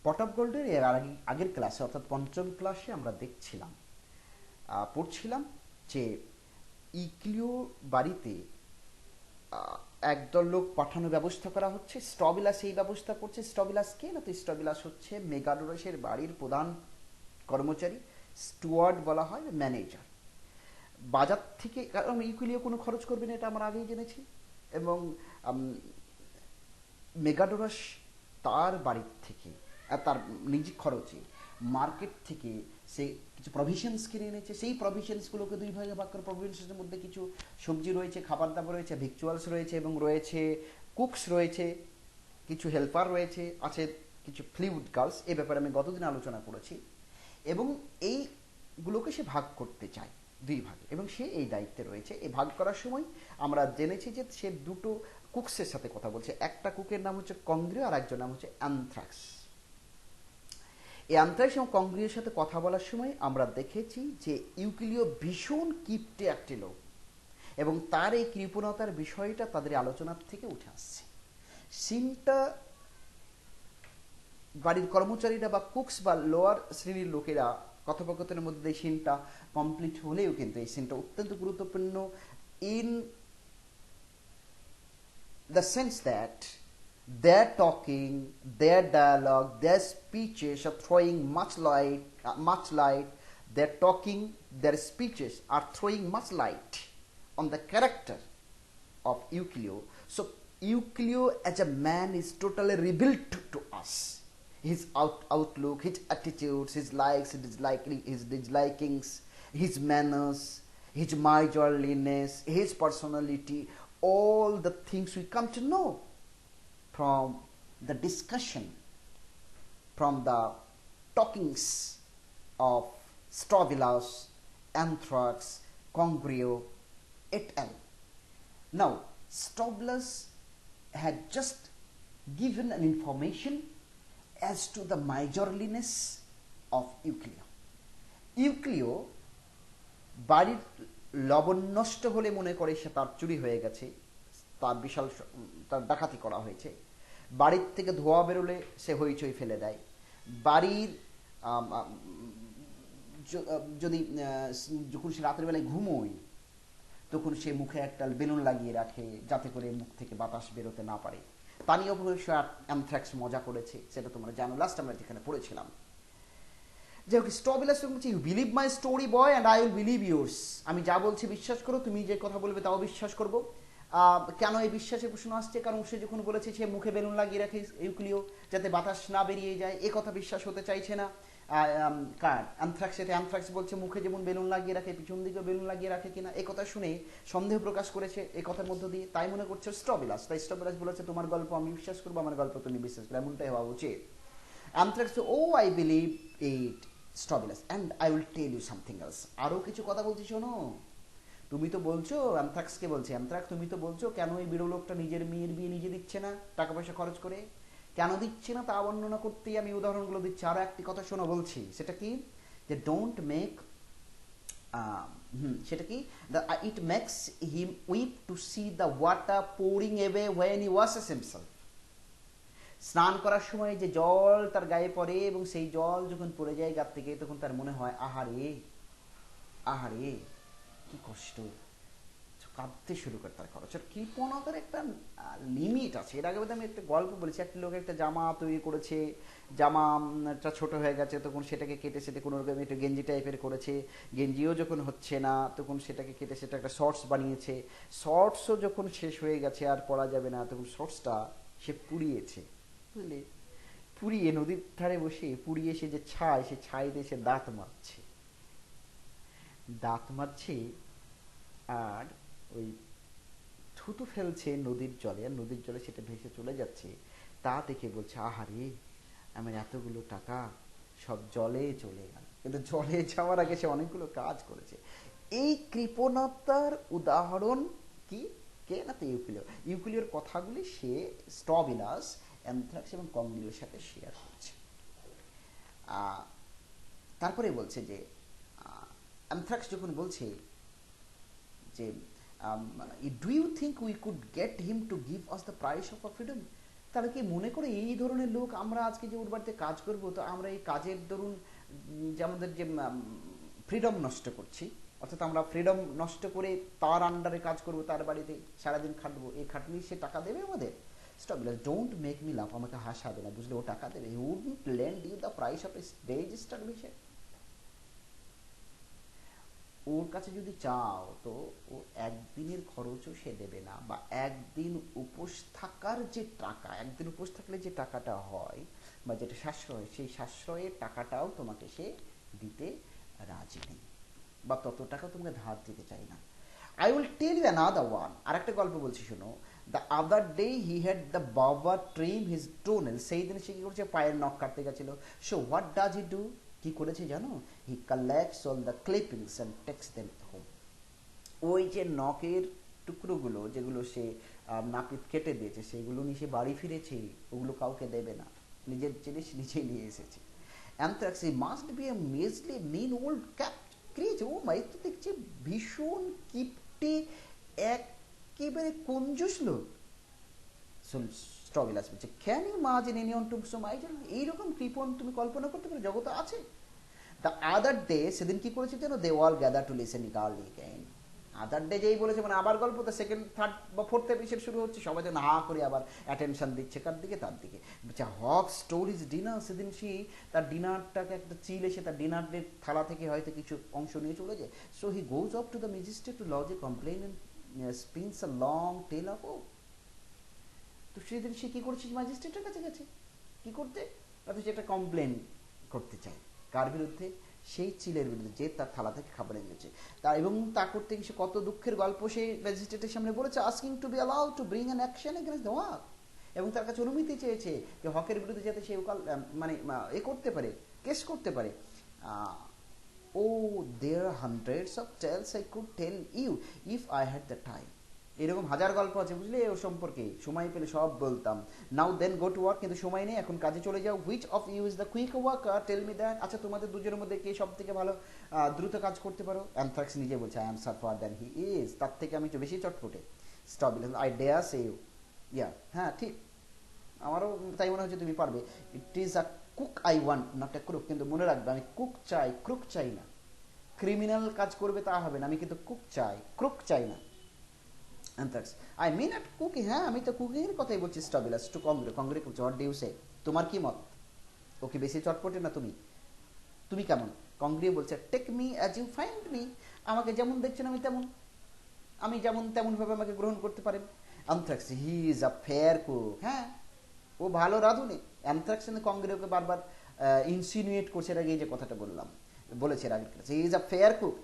পট of গোল্ডের এর আগের ক্লাসে অর্থাৎ পঞ্চম ক্লাসে আমরা দেখছিলাম পড়ছিলাম যে ইউক্লিও বাড়িতে একদল লোক পাঠানোর ব্যবস্থা করা হচ্ছে। স্টবিলাস এই ব্যবস্থা করছে। স্টবিলাস কে? না, তো স্টবিলাস হচ্ছে মেগাডোরাসের বাড়ির প্রধান কর্মচারী, স্টুয়ার্ড বলা হয়, ম্যানেজার। বাজার থেকে, কারণ ইউক্লিও কোনো খরচ করবে না, এটা আমরা আগেই জেনেছি। এবং মেগাডোরাস তার বাড়ির থেকে তার নিজের খরচে মার্কেট থেকে সে কিছু প্রভিশনস কিনে এনেছে। সেই প্রভিশনসগুলোকে দুই ভাগে ভাগ করে, প্রভিশনসের মধ্যে কিছু সবজি রয়েছে, খাবার দাবার রয়েছে, ভিক্চুয়ালস রয়েছে, এবং রয়েছে কুকস রয়েছে, কিছু হেল্পার রয়েছে, আছে কিছু ফ্লুইড গার্লস। এ ব্যাপারে আমি গতদিন আলোচনা করেছি। এবং এইগুলোকে সে ভাগ করতে চায় দুই ভাগে, এবং সে এই দায়িত্বে রয়েছে। এই ভাগ করার সময় আমরা জেনেছি যে সে দুটো কুকসের সাথে কথা বলছে। একটা কুকের নাম হচ্ছে কংগ্রিয়, আর একজন নাম হচ্ছে অ্যানথ্রাক্স। এই অ্যানথ্রাক্স এবং কংগ্রিয়ের সাথে কথা বলার সময় আমরা দেখেছি যে ইউক্লিও ভীষণ কিপ্টে একটি লোক, এবং তার এই কৃপণতার বিষয়টা তাদের আলোচনার থেকে উঠে আসছে। সিনটা বাড়ির কর্মচারীরা বা কুকস বা লোয়ার শ্রেণীর লোকেরা কথোপকথনের মধ্যে এই সিনটা কমপ্লিট হলেও কিন্তু এই সিনটা অত্যন্ত গুরুত্বপূর্ণ in the sense that their talking, their dialogue, their speeches are throwing much light. Their talking, their speeches are throwing much light on the character of Euclio. So Euclio as a man is totally revealed to us. His outlook, his attitudes, his likes, his dislikings, his manners, his miserliness, his personality, all the things we come to know from the discussion, from the talkings of Strobilus, Anthrax, Congrio, et al. Now, Strobilus had just given an information as to the miserliness of Euclio. Euclio বাড়ির লবণ নষ্ট হলে মনে করে সে তার চুরি হয়ে গেছে, তার বিশাল তার ডাকাতি করা হয়েছে। বাড়ির থেকে ধোঁয়া বেরোলে সে হইচই ফেলে দেয়। বাড়ির যদি যখন সে রাতের বেলায় ঘুমোয় তখন সে মুখে একটা বেলুন লাগিয়ে রাখে যাতে করে মুখ থেকে বাতাস বেরোতে না পারে। তা নিয়ে অবশ্য অ্যানথ্রাক্স মজা করেছে, সেটা তোমরা জানো, লাস্ট আমরা যেখানে পড়েছিলাম। যাই হোক, স্টবিলাস বলছে, you believe my story boy and I will believe yours. আমি যা বলছি বিশ্বাস করো, তুমি যে কথা বলবে তাও বিশ্বাস করবো। কেন এই বিশ্বাসের প্রশ্ন আসছে? কারণ সে যখন বলেছে সে মুখে বেলুন লাগিয়ে রাখে ইউক্লিও যাতে বাতাস না বেরিয়ে যায়, এ কথা বিশ্বাস হতে চাইছে না কার? অ্যানথ্রাক্স। এতে অ্যানথ্রাক্স বলছে মুখে যেমন বেলুন লাগিয়ে রাখে পিছন দিকেও বেলুন লাগিয়ে রাখে কিনা, এ কথা শুনে সন্দেহ প্রকাশ করেছে এ কথার মধ্য দিয়ে, তাই মনে করছে স্টবিলাস। তাই স্টবিলাস বলেছে তোমার গল্প আমি বিশ্বাস করবো, আমার গল্প তুমি বিশ্বাস করো, এমনটাই হওয়া উচিত। Anthrax, oh I believe it Strobilus and I will tell you something else. আরও কিছু কথা বলছি শোনো। তুমি তো বলছো, অ্যানথ্রাক্সকে বলছে, অ্যানথ্রাক্স তুমি তো বলছো কেন এই বিড়ো লোকটা নিজের মেয়ের বিয়ে নিজে দিচ্ছে না, টাকা পয়সা খরচ করে কেন দিচ্ছে না তা বর্ণনা করতেই আমি উদাহরণগুলো দিচ্ছি। আরও একটি কথা শোনো বলছি, সেটা কি? যে ডোন্ট মেক, সেটা কি? It makes him weep to see the water pouring away when he washes himself. স্নান করার সময় যে জল তার গায়ে পড়ে এবং সেই জল যখন পড়ে যায় গা থেকে, তখন তার মনে হয় আহারে আহারে কি কষ্ট, কাঁদতে শুরু করে তার খরচ। আর কৃপণতার একটা লিমিট আছে। এর আগে আমি একটা গল্প বলেছি, একটা লোক একটা জামা তৈরি করেছে, জামাটা ছোট হয়ে গেছে, তখন সেটাকে কেটে সেটা কোনো রকম একটা গেঞ্জি টাইপের করেছে। গেঞ্জিও যখন হচ্ছে না তখন সেটাকে কেটে সেটা একটা শর্টস বানিয়েছে। শর্টসও যখন শেষ হয়ে গেছে আর পরা যাবে না, তখন শর্টসটা সে পুড়িয়েছে, বুঝলে? পুড়িয়ে নদীর ধারে বসে পুড়িয়ে সে যে ছাই, সে ছাই দিয়ে সে দাঁত মারছে আর ওই থুতু ফেলছে নদীর জলে, আর নদীর জলে সেটা ভেসে চলে যাচ্ছে। তা দেখে বলছে আহারে আমার এতগুলো টাকা সব জলে চলে গেল। কিন্তু জলে যাওয়ার আগে সে অনেকগুলো কাজ করেছে। এই কৃপণতার উদাহরণ কি? কে? না, তো ইউক্লিও। ইউক্লিওর কথাগুলি সে স্টবিলাস, অ্যানথ্রাক্স এবং কংগ্রিওর সাথে শেয়ার করছে। তারপরে বলছে যে অ্যানথ্রাক্স যখন বলছে যে do you think we could get him to give us the price of a freedom? তারা কি মনে করে এই ধরনের লোক আমরা আজকে যে ওর বাড়িতে কাজ করব, তো আমরা এই কাজের দরুন যে আমাদের যে ফ্রিডম নষ্ট করছি, অর্থাৎ আমরা ফ্রিডম নষ্ট করে তার আন্ডারে কাজ করব, তার বাড়িতে সারাদিন খাটবো, এই খাটনি সে টাকা দেবে আমাদের? Stop, don't make me laugh, আমাকে হাসাবে না, বুঝলে? ও টাকা দেবে, he wouldn't lend you the price of a day's starvation. ওর কাছে যদি চাও তো ও একদিনের খরচও সে দেবে না, বা একদিন উপোস থাকার যে টাকা, একদিন উপোস থাকলে যে টাকাটা হয় বা যেটা সাশ্রয়, সেই সাশ্রয়ের টাকাটাও তোমাকে সে দিতে রাজি নেই, বা তত টাকা তোমাকে ধার দিতে চাই না। I will tell you another one, আর একটা গল্প বলছি শোনো। The other day he had the বাবা ট্রিম হিজ টোনেল, সেই দিন সে কি করছে, পায়ের নখ কাটতে গেছিল। So what does he do, কি করেছে জানো? He collects all the clippings and takes them home. ওই যে নখের টুকরোগুলো যেগুলো সে নাপিত কেটে দিয়েছে, সেগুলো নিয়ে সে বাড়ি ফিরেছে, ওগুলো কাউকে দেবে না, নিজের জিনিস নিজেই নিয়ে এসেছে। Anthrax, he must be a measly mean old cat creature. Oh my, তো দেখছি ভীষণ কিপটে, একেবারে কঞ্জুস লোক। স্ট্রবিলাস বলছে, can you imagine anyone to so miser, এইরকম কৃপণ তুমি কল্পনা করতে পারো জগতে আছে? দ্য আদার ডে, সেদিন কি করেছে যেন, they all gather to listen eagerly again. Other day যেই বলেছে, মানে আবার গল্প, তো সেকেন্ড থার্ড বা ফোর্থ এপিসোড শুরু হচ্ছে, সবাই যেন হা করে আবার অ্যাটেনশন দিচ্ছে কার দিকে, তার দিকে। হক স্টোর ইজ ডিনার, সেদিন সে তার ডিনারটাকে একটা চিল এসে তার ডিনারের থালা থেকে হয়তো কিছু অংশ নিয়ে চলে যায়। So he goes off to the magistrate to lodge a complaint and spins a long tale of woe. তো সেদিন সে কি করেছে, ম্যাজিস্ট্রেটের কাছে গেছে কি করতে, অথচ একটা কমপ্লেন করতে চায়, কার বিরুদ্ধে? সেই চিলের বিরুদ্ধে, যে তার থালা থেকে খাবার এনেছে। তা এবং তা করতে গিয়ে সে কত দুঃখের গল্প সে ম্যাজিস্ট্রেটের সামনে বলেছে, asking to be allowed to bring an action against the hawk, এবং তার কাছে অনুমতি চেয়েছে যে হকের বিরুদ্ধে যাতে সে মানে এ করতে পারে, কেস করতে পারে। Oh there hundreds of tales I could tell you if I had the time. এরকম হাজার গল্প আছে, বুঝলে, ওর সম্পর্কে, সময় পেলে সব বলতাম। নাও দেন গো টু ওয়ার্ক, কিন্তু সময় নেই, এখন কাজে চলে যাও। Which of you is the quick worker, tell me that, আচ্ছা তোমাদের দুজনের মধ্যে কে সব থেকে ভালো দ্রুত কাজ করতে পারো? অ্যানথ্রাক্স নিজে বলছে, I am sharper than he is, তার থেকে আমি একটু বেশি চটপটে। Strobilus, I dare say you, yeah, হ্যাঁ ঠিক, আমারও তাই মনে হচ্ছে তুমি পারবে। It is a cook I want, not a crook, কিন্তু মনে রাখবে আমি কুক চাই, ক্রুক চাই না। ক্রিমিনাল কাজ করবে তা হবে না, আমি কিন্তু কুক চাই, ক্রুক চাই না। Anthrax, I mean at cooking, হ্যাঁ আমি তো কুকিং এর কথাই বলছি। Strobilus to Congrio, Congrio what do you say, তোমার কি মত? ওকে বেশি চটপটে না তুমি, তুমি কেমন? কংগ্রিও বলছে, take me as you find me, আমাকে যেমন দেখছেন আমি তেমন, আমি যেমন তেমন ভাবে আমাকে গ্রহণ করতে পারেন। Anthrax, he is a fair cook, হ্যাঁ ও ভালো রাঁধুনি। অ্যানথ্রাক্স কংগ্রেওকে বারবার ইনসিনুয়েট করছে, এর আগে যে কথাটা বললাম, বলেছে এর আগের ক্লাসে, he is a fair cook,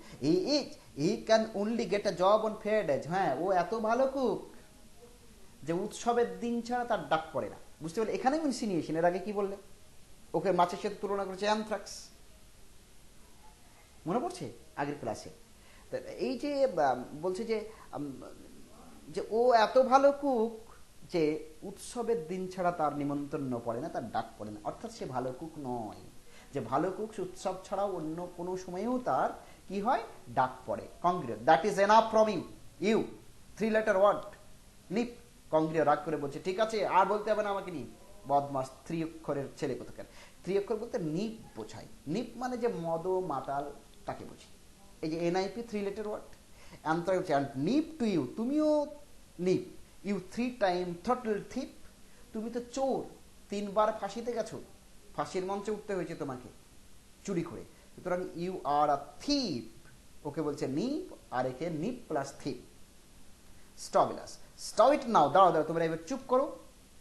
he can only get a job on fair days, হ্যাঁ ও এত ভালো কুক যে উৎসবের দিন ছাড়া তার ডাক পড়ে না, বুঝতে পারলে? এখানেও ইনসিনুয়েশন, এর আগে কি বললে, ওকে মাছের সাথে তুলনা করেছে অ্যানথ্রাক্স, মনে পড়ছে আগের ক্লাসে? এই যে বলছে যে যে ও এত ভালো কুক যে উৎসবের দিন ছাড়া তার নিমন্ত্রণ পড়ে না, তার ডাক পড়ে না, অর্থাৎ সে ভালো কুক নয়। যে ভালো কুক সে উৎসব ছাড়াও অন্য কোনো সময়েও তার কি হয়, ডাক পড়ে। Congrio, that is enough from you, you 3 letter word, nip. Congrio রাগ করে বলছে, ঠিক আছে আর বলতে হবে না আমাকে নিপ, বদমাস 3 অক্ষরের ছেলে কোথাকার। 3 অক্ষর বলতে নিপ বোঝায়, নিপ মানে যে মদ মাতাল তাকে বুঝি। এই যে NIP 3 letter word. And nip to you, তুমিও nip, you 3 time throttle thief, তুমি তো চোর, 3 বার ফাঁসিতে গেছো, ফাঁসির মঞ্চে উঠতে হয়েছে তোমাকে চুরি করে, সুতরাং ইউ আর আ থিপ। ওকে বলছে নিপ, আর একে নিপ প্লাস থিপ। স্ট্রবিলাস, স্টপ ইট নাও, দাঁড়াও দাঁড়াও, তোমরা এবার চুপ করো,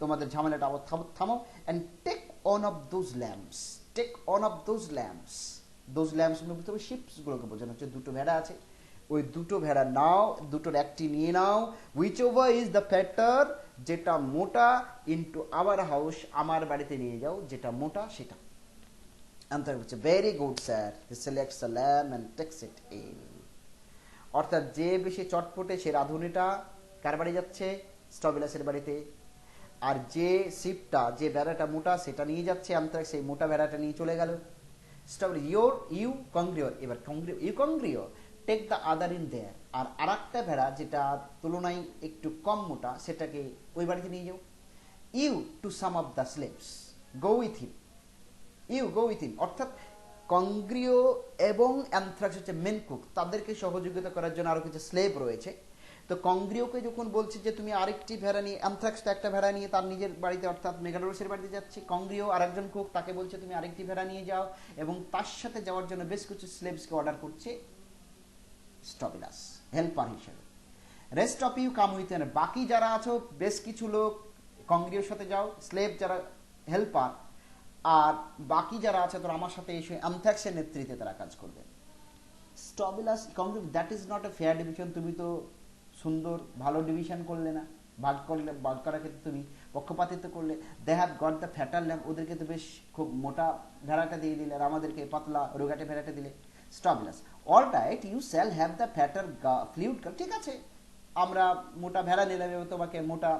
তোমাদের ঝামেলাটা আবার থামো। And take on of those lamps, take on of those lamps, those lamps গুলো বুঝতে হবে, শিপসগুলোকে বোঝানো হচ্ছে, 2টো ভেড়া আছে, ওই 2টো ভেড়া নাও, 2টোর একটি নিয়ে নাও, whichever is the fatter, যেটা মোটা, ইনটু আওয়ার হাউস, আমার বাড়িতে নিয়ে যাও, যেটা মোটা সেটা। অ্যান্সার হচ্ছে, very good sir, he সিলেক্টস a lamp and tax it in. অর্থাৎ যে বেশি চটপটে সে রাঁধুনিটা কার বাড়ি যাচ্ছে, স্ট্রবিলাসের বাড়িতে, আর যে শিপটা, যে ভেড়াটা মোটা সেটা নিয়ে যাচ্ছে, অ্যানথ্রাক্স সেই মোটা ভেড়াটা নিয়ে চলে গেল। ইউ কংগ্রিয়, এবার Congrio, you Congrio take the other in there, আর আরেকটা ভেড়া যেটা তুলনায় একটু কম মোটা সেটাকে ওই বাড়িতে নিয়ে যাও। You two some of the slaves, go with him, you go with him. অর্থাৎ কংগ্রিও এবং অ্যানথ্রাক্স হচ্ছে মেন কুক, তাদেরকে সহযোগিতা করার জন্য আরও কিছু স্লেভ রয়েছে। তো কংগ্রিওকে যখন বলছে যে তুমি আরেকটি ভেড়া নিয়ে, অ্যানথ্রাক্স তো একটা ভেড়া নিয়ে তার নিজের বাড়িতে অর্থাৎ মেগাডোরসের বাড়িতে যাচ্ছে, কংগ্রিও আরেকজন কুক তাকে বলছে তুমি আরেকটি ভেড়া নিয়ে যাও, এবং তার সাথে যাওয়ার জন্য বেশ কিছু স্লেভসকে অর্ডার করছে স্টবিলাস হেল্পার হিসেবে। Rest of you come with, বাকি যারা আছো বেশ কিছু লোক কংগ্রিওর সাথে যাও, স্লেভ যারা হেল্পার, আর বাকি যারা আছে তোরা আমার সাথে এসে অ্যানথ্রাক্সের নেতৃত্বে তারা কাজ করবে। Strobilus Congrio, that is not a fair division, তুমি তো সুন্দর ভালো ডিভিশন করলে না, ভাগ করলে, ভাগ করার ক্ষেত্রে তুমি পক্ষপাতিত্ব করলে। They have got the fatter lamp, ওদেরকে তো বেশ খুব মোটা ভেড়াটা দিয়ে দিলে, আর আমাদেরকে পাতলা রোগাটে ভেড়াটা দিলে। Strobilus, all right you shall have the fatter flute girl, ঠিক আছে আমরা মোটা ভেড়া নিলাম এবং তোমাকে মোটা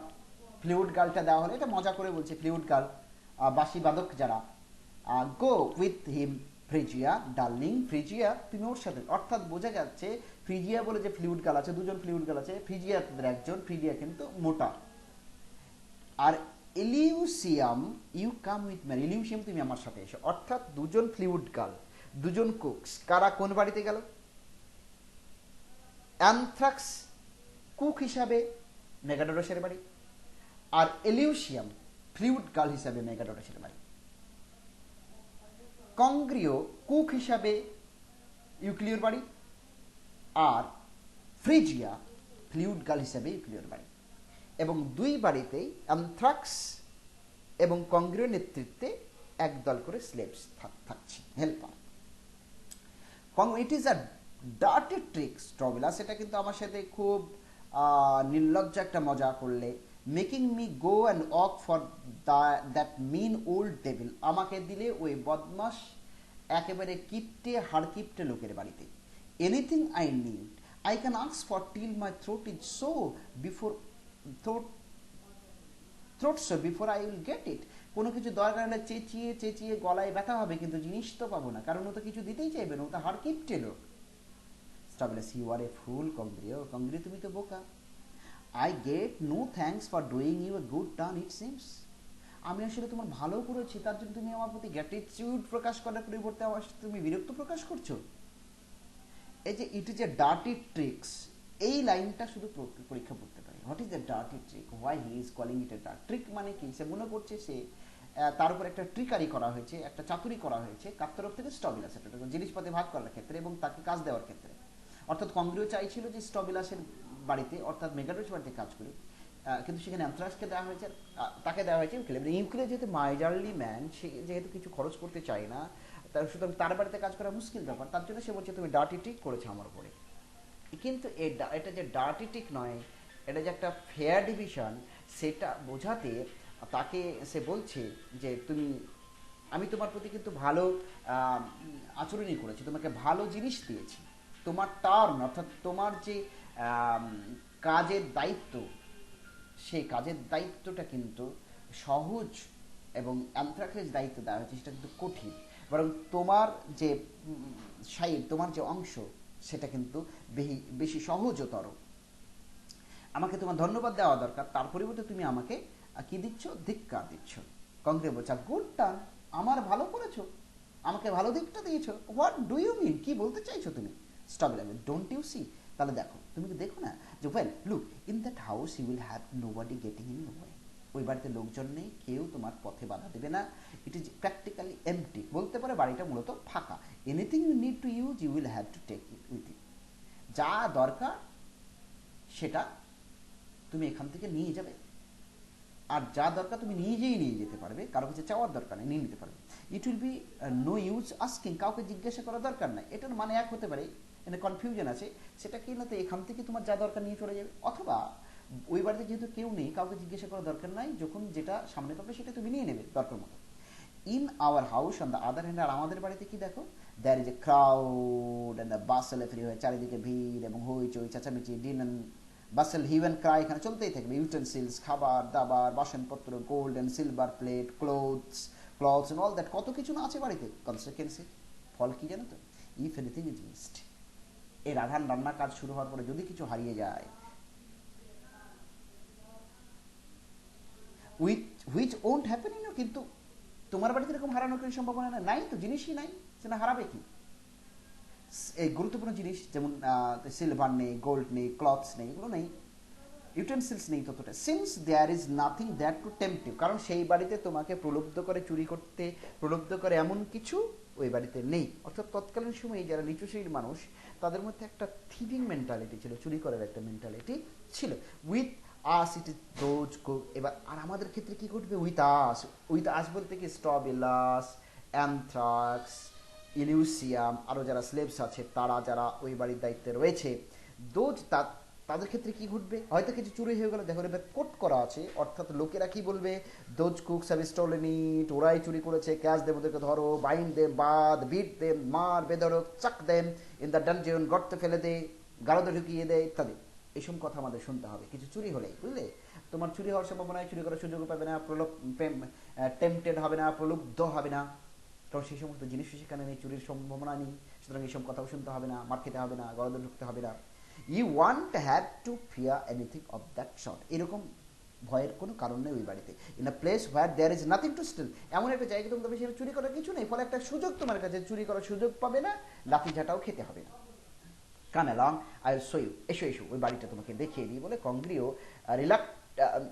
ফ্লুইড গার্লটা দেওয়া হলো, এটা মজা করে বলছে ফ্লুইড গার্ল, বাঁশি বাদক যারা। গো উইথ হিম ফ্রিজিয়া ডার্লিং, ফ্রিজিয়া তুমি ওর সাথে, অর্থাৎ বোঝা যাচ্ছে ফ্রিজিয়া বলে যে ফ্লুইড গার্ল আছে, দুজন ফ্লুইড গার্ল আছে, ফ্রিজিয়া তাদের একজন, ফ্রিজিয়া কিন্তু মোটা। আর এলিউসিয়াম ইউ কাম উইথ ম্যারি, এলিউসিয়াম তুমি আমার সাথে এসো, অর্থাৎ দুজন ফ্লুইড গার্ল, দুজন কুকস, কারা কোন বাড়িতে গেল? অ্যানথ্রাক্স কুক হিসাবে মেগাডোরসের বাড়ি, আর এলিউসিয়াম ফ্লুইড গার্ল হিসাবে মেগাডোরসের বাড়ি। কংগ্রিও কুক হিসাবে ইউক্লিওর বাড়ি, আর ফ্রিজিয়া ফ্লুইড গার্ল হিসাবে ইউক্লিওর বাড়ি। এবং দুই বাড়িতেই অ্যানথ্রাক্স এবং কংগ্রিও নেতৃত্বে একদল করে স্লেভস থাকছে, helper. It is a dirty trick Strobilus, এটা কিন্তু আমার সাথে খুব নির্লজ্জ একটা মজা করলে। Making me go and walk for that mean old devil, আমাকে দিলে ওই বদমাস একেবারে কিপটে হাড়কিপটে লোকের বাড়িতে। Anything I need I can ask for till my throat is sore before before I will get it, কোনো কিছু দরকার হলে চেঁচিয়ে চেঁচিয়ে গলায় ব্যথা হবে, কিন্তু জিনিস তো পাবো না, কারণ ও তো কিছু দিতেই চাইবে না, ও তো হাড়কিপটে লোক। স্টবিলাস, ইউ আর এ ফুল কংগ্রিও, কংগ্রিও তুমি তো বোকা। I get no thanks for doing you a good turn it seems, আমি আসলে তোমার ভালো করেছি, তার জন্য তুমি আমার প্রতি গ্র্যাটিটিউড প্রকাশ করার পরিবর্তে আমার সাথে তুমি বিরক্ত প্রকাশ করছো। এই যে it is a dirty tricks, এই লাইনটা শুধু পরীক্ষা করতে পারে। What is a dirty trick, why he is calling it a dirt trick, মানে কি সে মনে করছে সে তার উপর একটা ট্রিকারি করা হয়েছে, একটা চাতুরি করা হয়েছে কার তরফ থেকে? স্টবিলাস, একটা জিনিসপাতি ভাগ করার ক্ষেত্রে এবং তাকে কাজ দেওয়ার ক্ষেত্রে। অর্থাৎ কংগ্রিও চাইছিল যে স্টবিলাসের বাড়িতে অর্থাৎ মেগাডোরস বাড়িতে কাজ করি, কিন্তু সেখানে অ্যানথ্রাক্সকে দেওয়া হয়েছে, তাকে দেওয়া হয়েছে ইউক্লিও। ইউক্লিও যেহেতু মাইজারলি ম্যান, সে যেহেতু কিছু খরচ করতে চায় না, সুতরাং তার বাড়িতে কাজ করা মুশকিল ব্যাপার, তার জন্য সে বলছে তুমি ডার্টি ট্রিক করেছো আমার উপরে। কিন্তু এটা যে ডার্টি ট্রিক নয়, এটা যে একটা ফেয়ার ডিভিশন, সেটা বোঝাতে তাকে সে বলছে যে তুমি, আমি তোমার প্রতি কিন্তু ভালো আচরণই করেছি, তোমাকে ভালো জিনিস দিয়েছি, তোমার টার্ন অর্থাৎ তোমার যে কাজের দায়িত্ব, সেই কাজের দায়িত্বটা কিন্তু সহজ, এবং অ্যানথ্রাক্সের দায়িত্ব দেওয়া হয়েছে সেটা কিন্তু কঠিন, বরং তোমার যে সাইড, তোমার যে অংশ, সেটা কিন্তু বেশি সহজতর। আমাকে তোমার ধন্যবাদ দেওয়া দরকার, তার পরিবর্তে তুমি আমাকে কি দিচ্ছ? ধিক্কার দিচ্ছ। কংগ্রিও বলছে গুড টার্ন, আমার ভালো করেছো, আমাকে ভালো দিকটা দিয়েছো। হোয়াট ডু ইউ মিন, কি বলতে চাইছো তুমি? স্টবিলাস, ডোন্ট ইউ সি, তাহলে দেখো, তুমি কি দেখো না যে well look in that house you will have nobody getting in way, ওই বাড়িতে লোকজন নেই, কেউ তোমার পথে বাধা দেবে না, ইট ইজ প্র্যাকটিক্যালি এমটি, বলতে পারে বাড়িটা মূলত ফাঁকা। Anything you need to use you will have to take it with you, যা দরকার সেটা তুমি এখান থেকে নিয়ে যাবে, আর যা দরকার তুমি নিজেই নিয়ে যেতে পারবে, কারো কাছে চাওয়ার দরকার নেই, নিয়ে নিতে পারবে। It will be no use asking, কাউকে জিজ্ঞাসা করার দরকার নাই। এটার মানে এক হতে পারে, এখানে কনফিউশন আছে, সেটা কি না, তো এখান থেকে তোমার যা দরকার নিয়ে চলে যাবে, অথবা ওই বাড়িতে যেহেতু কেউ নেই, কাউকে জিজ্ঞাসা করার দরকার নাই, যখন যেটা সামনে পাবে সেটা তুমি নিয়ে নেবে দরকার মতো। In our house on the other hand, আর আমাদের বাড়িতে কি দেখো, there is a crowd and the bustle everywhere, চারিদিকে ভিড় এবং হইচই চেঁচামেচি, din and bustle, hue and cry, এখানে চলতেই থাকবে। ইউটেন্সিলস, খাবার দাবার, বাসনপত্র, gold and silver plate, clothes and all that, কত কিছু না আছে বাড়িতে। কনসিকুয়েন্সের ফল কি জানো তো? ইফ এনিথিং ইজ মিসড, এই রান্নার কাজ শুরু হওয়ার পরে যদি কিছু হারিয়ে যায়, which won't happen in you, কিন্তু তোমার বাড়িতে এরকম হারানোর কোনো সম্ভাবনা নাই তো, জিনিসই নাই, সে না হারাবে কি? এই গুরুত্বপূর্ণ জিনিস যেমন সিলভার নেই, গোল্ড নেই, ক্লথস নেই, এগুলো নেই, ইউটেন্সিলস নেই ততটা, since there is nothing that to tempt you, কারণ সেই বাড়িতে তোমাকে প্রলুব্ধ করে চুরি করতে, প্রলুব্ধ করে এমন কিছু ওই বাড়িতে নেই। অর্থাৎ তৎকালীন সময়ে যারা নিচু শ্রেণীর মানুষ, তাদের মধ্যে একটা থিভিং মেন্টালিটি ছিল, চুরি করার একটা মেন্টালিটি ছিল। With us it is those cook, এবার আর আমাদের ক্ষেত্রে কি ঘটবে? উইথ আস বলতে কি স্ট্রবিলাস, অ্যানথ্রাক্স, ইলিউসিয়াম, আরও যারা স্লেভস আছে তারা যারা ওই বাড়ির দায়িত্বে রয়েছে, দোজ তাদের ক্ষেত্রে কি ঘটবে? হয়তো কিছু চুরি হয়ে গেল, দেখো এবার কোট করা আছে, অর্থাৎ লোকেরা কি বলবে? দোজ কুকস হ্যাভ স্টোলেন ইট, ওরাই চুরি করেছে, ক্যাচ দেম, ওদেরকে ধরো, বাইন্ড দেম, বাদ, বিট দেম, মার, বেধড়ক, চাক দেম, ইন দ্য ডানজন, গর্তে ফেলে দে, গারদে ঢুকিয়ে দেয়, ইত্যাদি। এইসব কথা আমাদের শুনতে হবে কিছু চুরি হলেই, বুঝলে? তোমার চুরি হওয়ার সম্ভাবনায় চুরি করার সুযোগ পাবে না, টেম্পটেড হবে না, প্রলুব্ধ হবে না, কারণ সেই সমস্ত জিনিস সেখানে নেই, চুরির সম্ভাবনা নেই। সুতরাং এইসব কথাও শুনতে হবে না, মার খেতে হবে না, গরদে ঢুকতে হবে না। You won't have to fear anything of that sort, এরকম ভয়ের কোনো কারণ নেই ওই বাড়িতে। In a place where there is nothing to steal, এমন একটা জায়গা তোমাদের সেখানে চুরি করার কিছু নেই, ফলে একটা সুযোগ তোমার কাছে, চুরি করার সুযোগ পাবে না, লাঠি ঝাঁটাও খেতে হবে না। Come along, I will show you, এসো এসো ওই বাড়িটা তোমাকে দেখিয়ে দিই বলে কংগ্রিও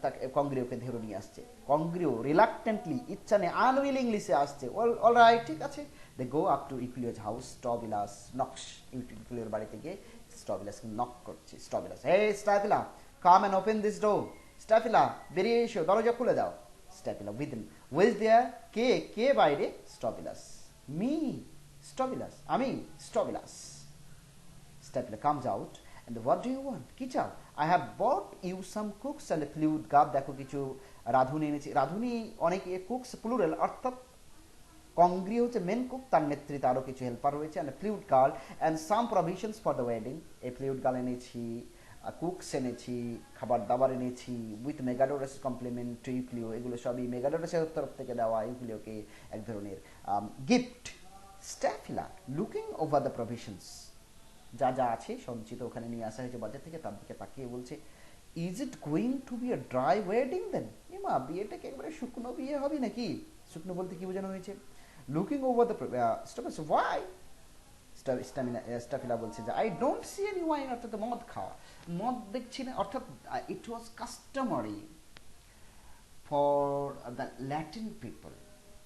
তাকে কংগ্রিওকে ধরে নিয়ে আসছে। কংগ্রিও রিলাক্টেন্টলি, ইচ্ছা নেই, আনউইলিংলি সে আসছে। অল রাইট, ঠিক আছে। দে গো আপ টু ইকুলিয়াস হাউস, স্ট্রবিলাস নকস, ইকুলিয়ার বাড়িতে গিয়ে স্ট্রবিলাসকে নক করছে। স্ট্রবিলাস, হে স্ট্রাফিলা, কাম অ্যান্ড ওপেন দিস ডোর। স্ট্রাফিলা, বেরিয়ে এসো, দরজা খুলে দাও। স্ট্রাফিলা উইদিন, উইজ দেয়ার, কে কে বাইরে? স্ট্রবিলাস, মি স্ট্রবিলাস, আমি স্ট্রবিলাস। Stapler comes out and what do you want? কি চাও? I have bought you some cooks and a flute cup, দেখো কিছু রাঁধুনি এনেছি। রাঁধুনি অনেক, কুকস প্লুরাল, অর্থাৎ কংগ্রি হচ্ছে মেন কুক, তার নেতৃত্বে আরও কিছু হেল্পার রয়েছে, and flute girl and some provisions for the wedding. এই ফ্লুট গার্ল এনেছি, কুকস এনেছি, খাবার দাবার এনেছি, with Megadorus compliment to Euclio, এগুলো সবই মেগাডোরাসের তরফ থেকে দেওয়া ইউক্লিওকে এক ধরনের gift. Staphyla looking over the provisions, যা যা আছে সঞ্চিত ওখানে নিয়ে আসা হয়েছে বাজার থেকে, তার দিকে তাকিয়ে বলছে, is it going to be a dry wedding then? এমা, বিয়েটাকে একবারে শুকনো বিয়ে হবে নাকি? শুকনো বলতে কি বোঝানো হয়েছে? Looking over the stoppage, why? Staphyla বলছে যে I don't see any wine, অর্থাৎ মদ খাওয়া, মদ দেখছি না, অর্থাৎ it was customary for the Latin people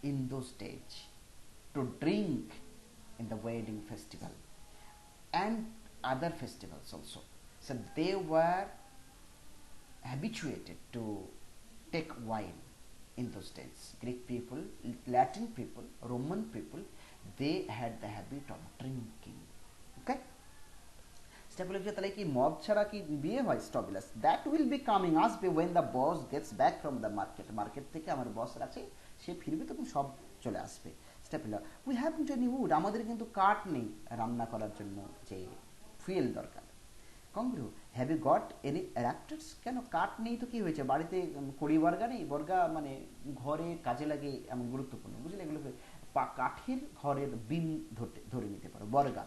in those days to drink in the wedding festival and other festivals also. So they were habituated to take wine in those days. Greek people, Latin people, Roman people, they had the habit of drinking. Okay? Stapler তাহলে কি মদ ছাড়া কি বিয়ে হয়? স্ট্রবিলাস, that will be coming, আসবে when the boss gets back from the market, market থেকে আমার বস আছে, সে ফিরবে তখন সব চলে আসবে। Staphyla, we haven't any wood, আমাদের কিন্তু কাঠ নেই রান্না করার জন্য যে ফুয়েল দরকার। কংগ্রিও, have you got any adopters, কেন কাঠ নেই তো কি হয়েছে, বাড়িতে কড়ি বর্গা নেই? বর্গা মানে ঘরে কাজে লাগে এমন গুরুত্বপূর্ণ, বুঝলে? এগুলোকে কাঠের ঘরের বিম ধরে নিতে পারো, বর্গা।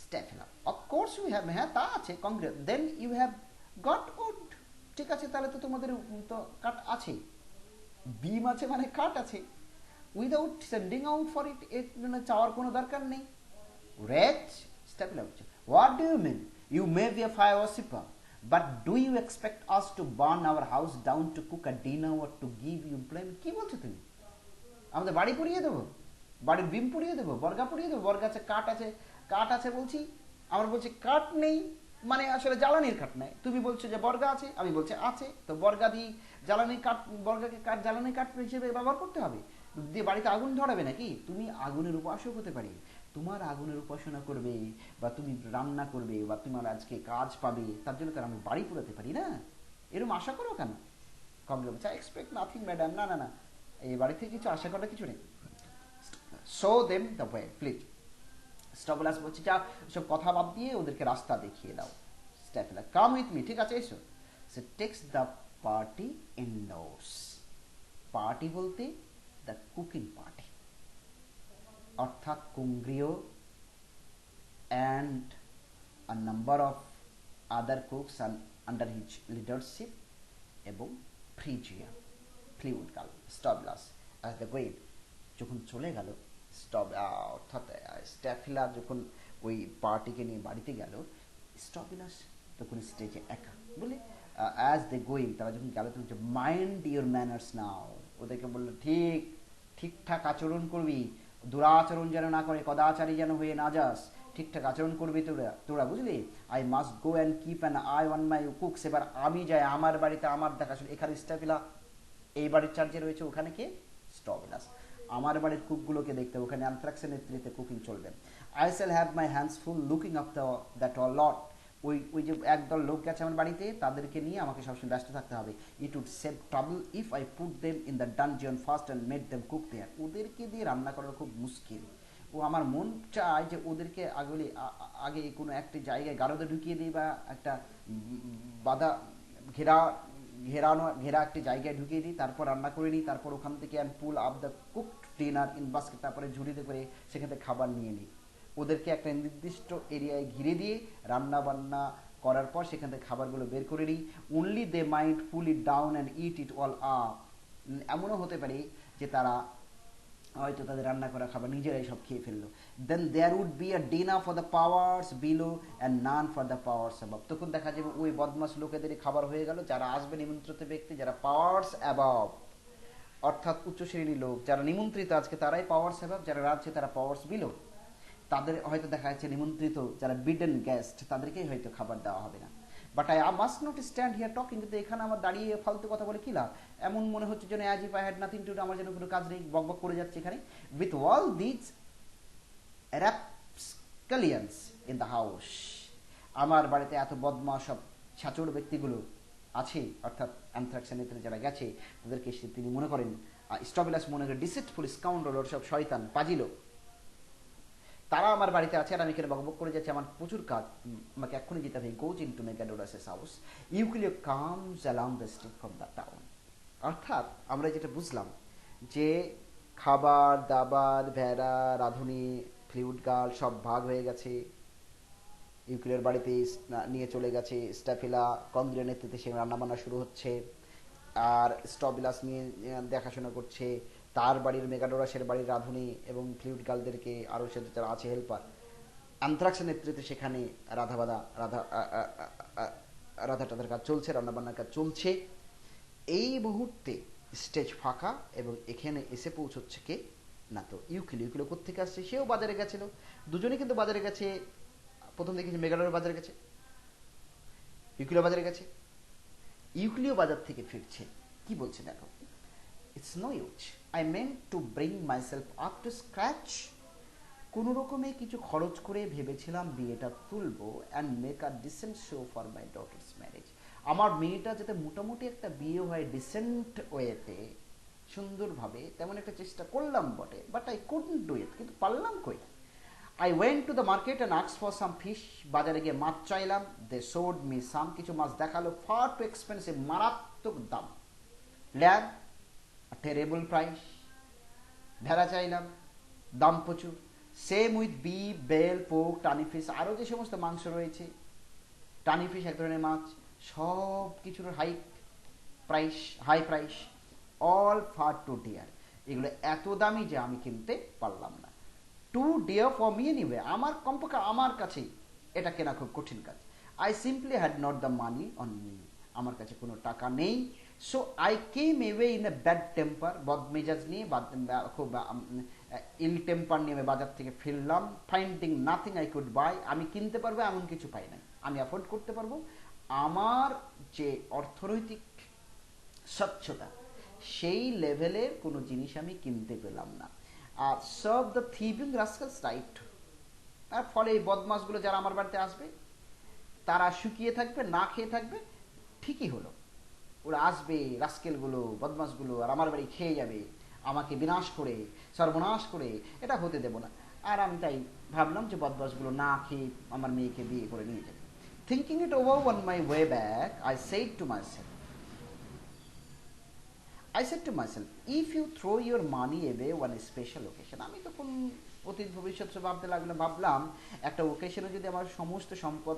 স্ট্যাফিলা, অফকোর্স ইউ হ্যাভ, হ্যাঁ তা আছে। Congrio, then you have got wood, ঠিক আছে তাহলে তো তোমাদের তো কাঠ আছে, বিম আছে মানে কাঠ আছে। Without sending out for it, এর জন্য চাওয়ার কোনো দরকার নেই। রেচ, স্ট্যাপলার বলছে, what do you mean? You may be a fire worshipper, but do you expect us to burn our house down to cook a dinner or to give you employment? কি বলছো তুমি? আমাদের বাড়ি পুড়িয়ে দেবো, বাড়ির বিম পুড়িয়ে দেবো, বর্গা পুড়িয়ে দেবো? বর্গা আছে, কাঠ আছে, কাঠ আছে বলছি, আমার বলছি কাঠ নেই, মানে আসলে জ্বালানির কাঠ নেই। তুমি বলছো যে বর্গা আছে, আমি বলছি আছে, তো বর্গা দিয়ে জ্বালানির কাঠ, বর্গাকে কাঠ জ্বালানির কাঠ হিসেবে ব্যবহার করতে হবে, দিয়ে বাড়িতে আগুন ধরাবে নাকি? তুমি আগুনের উপাসক হতে পারি, তোমার আগুনের উপাসনা করবে বা তুমি রান্না করবে বা তোমার আজকে কাজ পাবে, তার জন্য তার আমি বাড়ি পুরাতে পারি না? এরকম আশা করো কেন? কমলে বলছে, আই এক্সপেক্ট নাথিং ম্যাডাম, না না না, এই বাড়ি থেকে কিছু আশা করার কিছু নেই। Show them the way please. Staphylus বলছে, যা সব কথা বাদ দিয়ে ওদেরকে রাস্তা দেখিয়ে দাও। স্ট্যাফলা, কাম উইথ মি, ঠিক আছে এসো। সে takes the party indoors, party বলতে দ্য কুকিং পার্টি, অর্থাৎ Congrio and a number of other cooks under his leadership এবং Phrygia, flute girl Strobilus as the going. যখন চলে গেল অর্থাৎ স্ট্যাফিলা যখন ওই পার্টিকে নিয়ে বাড়িতে গেল, স্টবিলাস তখন স্টেজে একা বলে অ্যাজ দ্য গোয়িং, তারা যখন গেল তখন মাইন্ড ইউর ম্যানার্স নাও, ওদেরকে বললো ঠিকঠাক আচরণ করবি, দুরাচরণ যেন না করে, কদাচারী যেন হয়ে না যাস, ঠিকঠাক আচরণ করবি তোরা বুঝলি। I must go and keep an I on my cooks, এবার আমি যাই আমার বাড়িতে আমার দেখাশোনা। এখানে স্ট্যাফিলা এই বাড়ির চার্জে রয়েছে, ওখানে কে স্টবিলাস, আমার বাড়ির কুকগুলোকে দেখতে, ওখানে অ্যানথ্রাক্সের নেতৃত্বে কুকিং চলবে। I shall have my hands full looking up that all lot, ওই যে একদল লোক গেছে আমার বাড়িতে, তাদেরকে নিয়ে আমাকে সবসময় ব্যস্ত থাকতে হবে। It would save trouble if I put them in the dungeon first and made them cook there, ওদেরকে দিয়ে রান্না করার খুব মুশকিল। ও আমার মন চায় যে ওদেরকে আগে কোনো একটি জায়গায় গারদে ঢুকিয়ে দিই, বা একটা বাধা ঘেরা একটি জায়গায় ঢুকিয়ে দিই, তারপর রান্না করে নিই, তারপর ওখান থেকে and pull up the cooked dinner in basket, তারপরে ঝুড়িতে করে সেখান থেকে খাবার নিয়ে নিই। ওদেরকে একটা নির্দিষ্ট এরিয়ায় ঘিরে দিয়ে রান্না বান্না করার পর সেখান থেকে খাবারগুলো বের করে নিই। Only they mind pull it down and eat it all up, এমনও হতে পারে যে তারা হয়তো তাদের রান্না করা খাবার নিজেরাই সব খেয়ে ফেললো। Then there would be a dinner for the powers below and none for the powers above, তখন দেখা যাবে ওই বদমাস লোকেদেরই খাবার হয়ে গেল, যারা আসবে নিমন্ত্রিত ব্যক্তি, যারা পাওয়ার্স অ্যাবাভ অর্থাৎ উচ্চ শ্রেণীর লোক, যারা নিমন্ত্রিত আজকে তারাই পাওয়ার্স অ্যাবাভ, যারা রাঁধছে তারা পাওয়ার্স বিলো, তাদের হয়তো দেখা যাচ্ছে নিমন্ত্রিত যারা বিডেন গেস্ট তাদেরকেই হয়তো খাবার দেওয়া হবে না। But I must not stand here talking, কিন্তু এখানে আমার দাঁড়িয়ে ফালতু কথা বলে কি লাভ, এমন মনে হচ্ছে যেন as if I had nothing to do, আমার যেন কোনো কাজ নেই, বকবক করে যাচ্ছে এখানে। With all these rapscallions in the house, আমার বাড়িতে এত বদমাশ সব ছাচড় ব্যক্তিগুলো আছে, অর্থাৎ অ্যানথ্রাক্সের নেতৃত্বে যারা গেছে তাদেরকে তিনি মনে করেন, স্টবিলাস মনে করেন ডিসিটফুল স্কাউন্ডার, ওর সব শয়তান পাজিল, তারা আমার বাড়িতে আছে আর আমি এখানে বকবক করে যাচ্ছি, আমার প্রচুর কাজ, আমাকে এক্ষুনি যেতে হবে। গোজ ইন টু মেগাডোরাসের house, Euclio comes along the street from the town. অর্থাৎ আমরা যেটা বুঝলাম যে খাবার দাবার, ভেড়া, রাঁধুনি, ফ্লুইড গার্ল সব ভাগ হয়ে গেছে, ইউক্লিওর বাড়িতে নিয়ে চলে গেছে স্ট্যাফিলা, কন্দ্রিয়ার নেতৃত্বে সে রান্নাবান্না শুরু হচ্ছে, আর স্টবিলাস নিয়ে দেখাশোনা করছে তার বাড়ির মেগাডোরাসের বাড়ির রাঁধুনি এবং ফ্লুইড গার্লদেরকে, আরও সে যারা আছে হেল্পার। অ্যানথ্রাক্সের নেতৃত্বে সেখানে রাধা টাধার কাজ চলছে, রান্নাবান্নার কাজ চলছে। এই মুহূর্তে স্টেজ ফাঁকা এবং এখানে এসে পৌঁছচ্ছে কে না, তো ইউক্লিও কোত্থেকে আসছে, সেও বাজারে গেছিল, দুজনেই কিন্তু বাজারে গেছে। প্রথম দেখেছি মেগাডোর বাজারে গেছে, ইউক্লিও বাজারে গেছে, ইউক্লিও বাজার থেকে ফিরছে, কি বলছে দেখো, it's no use, I meant to bring myself up to scratch, কোনো রকমে কিছু খরচ করে ভেবেছিলাম বিয়েটা তুলবো and make a decent show for my daughter's marriage, আমার মেয়েটা যাতে মোটামুটি একটা বিয়ে হয় ডিসেন্ট ওয়েতে, সুন্দরভাবে, তেমন একটা চেষ্টা করলাম বটে, but I couldn't do it, কিন্তু পারলাম কই। I went to the market and asked for some fish, বাজারে গিয়ে মাছ চাইলাম, দে শোড মি সাম, কিছু মাছ দেখালো, ফার টু এক্সপেন্সিভ, মারাত্মক দাম, ল্যাব টেরেবল প্রাইস, ভেড়া চাইলাম, দাম প্রচুর, সেম উইথ বিফ, বেল, পোক, টানি ফিশ, আরও যে সমস্ত মাংস রয়েছে, টানি ফিশ এক ধরনের মাছ, সব কিছুর high price, all far too dear, এগুলো এত দামি যে আমি কিনতে পারলাম না। Too dear for me anyway, আমার কমপক্ষে আমার কাছে এটা কেনা খুব কঠিন কাজ। I simply had not the money on me, আমার কাছে কোনো টাকা নেই। So I came away in a bad temper, বদমেজাজ নিয়ে, খুব ইল টেম্পার নিয়ে আমি বাজার থেকে ফিরলাম। Finding nothing I could buy, আমি কিনতে পারবো এমন কিছু পাই নাই, আমি অ্যাফোর্ড করতে পারবো, আমার যে অর্থনৈতিক স্বচ্ছতা সেই লেভেলের কোনো জিনিস আমি কিনতে পেলাম না। আর সার্ভ দ্য থিভিং রাস্কেলস রাইট, তার ফলে এই বদমাসগুলো যারা আমার বাড়িতে আসবে তারা শুকিয়ে থাকবে, না খেয়ে থাকবে, ঠিকই হলো, ওরা আসবে রাস্কেলগুলো, বদমাসগুলো, আর আমার বাড়ি খেয়ে যাবে, আমাকে বিনাশ করে, সর্বনাশ করে, এটা হতে দেব না। আর আমি তাই ভাবলাম যে বদমাসগুলো না খেয়ে আমার মেয়েকে বিয়ে করে নিয়ে যাবে। Thinking it over on my way back, I said to myself, if you throw your money away on a special occasion, আমি তখন অতীত ভবিষ্যৎ সব ভাবলাম একটা ওকেশনে যদি আমার সমস্ত সম্পদ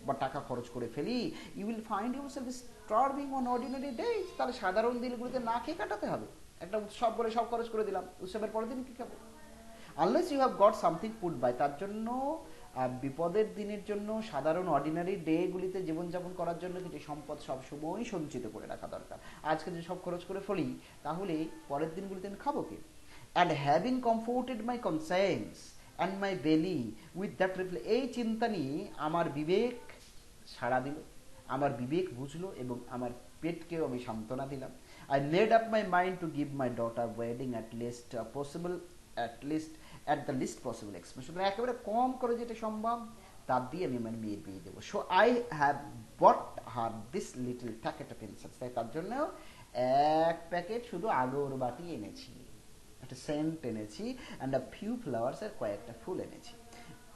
বা টাকা খরচ করে ফেলি, you will find yourself starving on ordinary days, তাহলে সাধারণ দিনগুলিতে না খেয়ে কাটাতে হবে। একটা উৎসব বলে সব খরচ করে দিলাম, উৎসবের পরের দিন কি খাবো? Unless you have got something put by, তার জন্য বিপদের দিনের জন্য সাধারণ অর্ডিনারি ডেগুলিতে জীবনযাপন করার জন্য কিছু সম্পদ সবসময় সঞ্চিত করে রাখা দরকার। আজকে যদি সব খরচ করে ফেলি তাহলে পরের দিনগুলিতে আমি খাবো কি? And having comforted my conscience and my belly with that reply, এই চিন্তা নিয়ে আমার বিবেক সাড়া দিল, আমার বিবেক বুঝলো এবং আমার পেটকেও আমি সান্ত্বনা দিলাম। I made up my mind to give my daughter wedding at least possible, at the least possible expense, সুতরাং একেবারে কম করে যেটা সম্ভব তার দিয়ে আমি আমার মেয়ের বিয়ে দেবো। So I have bought her this little packet of incense, তাই তার জন্য এক প্যাকেট শুধু আগরবাতি এনেছি, একটা সেন্ট এনেছি, অ্যান্ড আ ফিউ ফ্লাওয়ার্স, আর কয়েকটা ফুল এনেছি।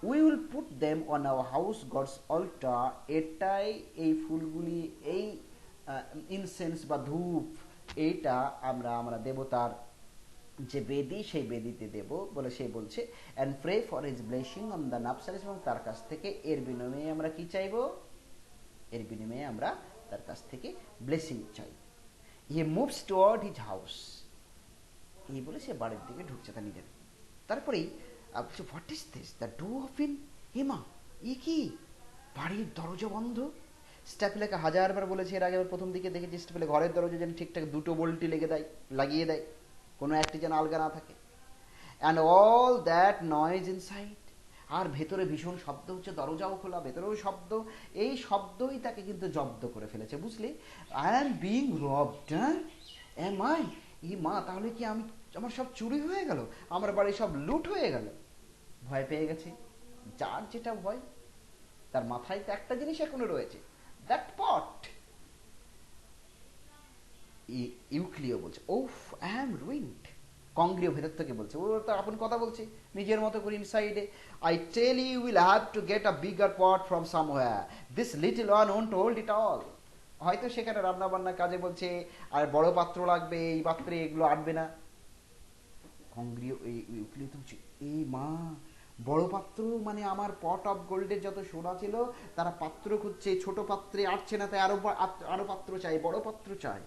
We will put them on our house gods altar, এটাই এই ফুলগুলি, এই ইনসেন্স বা ধূপ, এইটা আমরা দেবতার যে বেদি সেই বেদিতে দেব বলে সে বলছে। And pray for his blessing on the nuptials, এবং তার কাছ থেকে এর বিনিময়ে আমরা কি চাইব? এর বিনিময়ে আমরা তার কাছ থেকে ব্লেসিং চাই। He moves toward his house, এই বলে সে বাড়ির দিকে ঢুকছে তার নিজের। তারপরেই what is this, the door open, হেমা ই কি, বাড়ির দরজা বন্ধ। স্ট্যাপলেকে হাজারবার বলেছে এর আগে, প্রথম দিকে দেখেছি স্ট্যাপলে ঘরের দরজা যেন ঠিকঠাক দুটো বোল্টই লাগিয়ে দেয়, কোনো একটি যেন আলগা না থাকে। And all that noise inside, আর ভেতরে ভীষণ শব্দ হচ্ছে, দরজাও খোলা, ভেতরেও শব্দ, এই শব্দই তাকে কিন্তু জব্দ করে ফেলেছে, বুঝলি? I am being robbed, am I, ই মা, তাহলে কি আমার সব চুরি হয়ে গেল, আমার বাড়ি সব লুট হয়ে গেল? ভয় পেয়ে গেছে। যার যেটা ভয়, তার মাথায় তো একটা জিনিস এখনো রয়েছে, দ্যাট পট। ইউক্লিও বলছে, ওফ আই অ্যাম রুইন্ড। কংগ্রিও ভেতর থেকে বলছে, ও তো আপন কথা বলছে নিজের মতো করে ইনসাইডে, I tell you will have to get a bigger pot from somewhere, this little one won't hold it all. হয়তো সেখানে রান্না বান্নার কাজে বলছে আর বড় পাত্র লাগবে, এই পাত্রে এগুলো আটবে না। কংগ্রিও ইউক্লিও তো বলছে, এই মা, বড় পাত্র মানে আমার পট অফ গোল্ডের যত সোনা ছিল তারা পাত্র খুঁজছে, ছোট পাত্রে আটছে না, তাই আরো পাত্র চাই, বড় পাত্র চাই।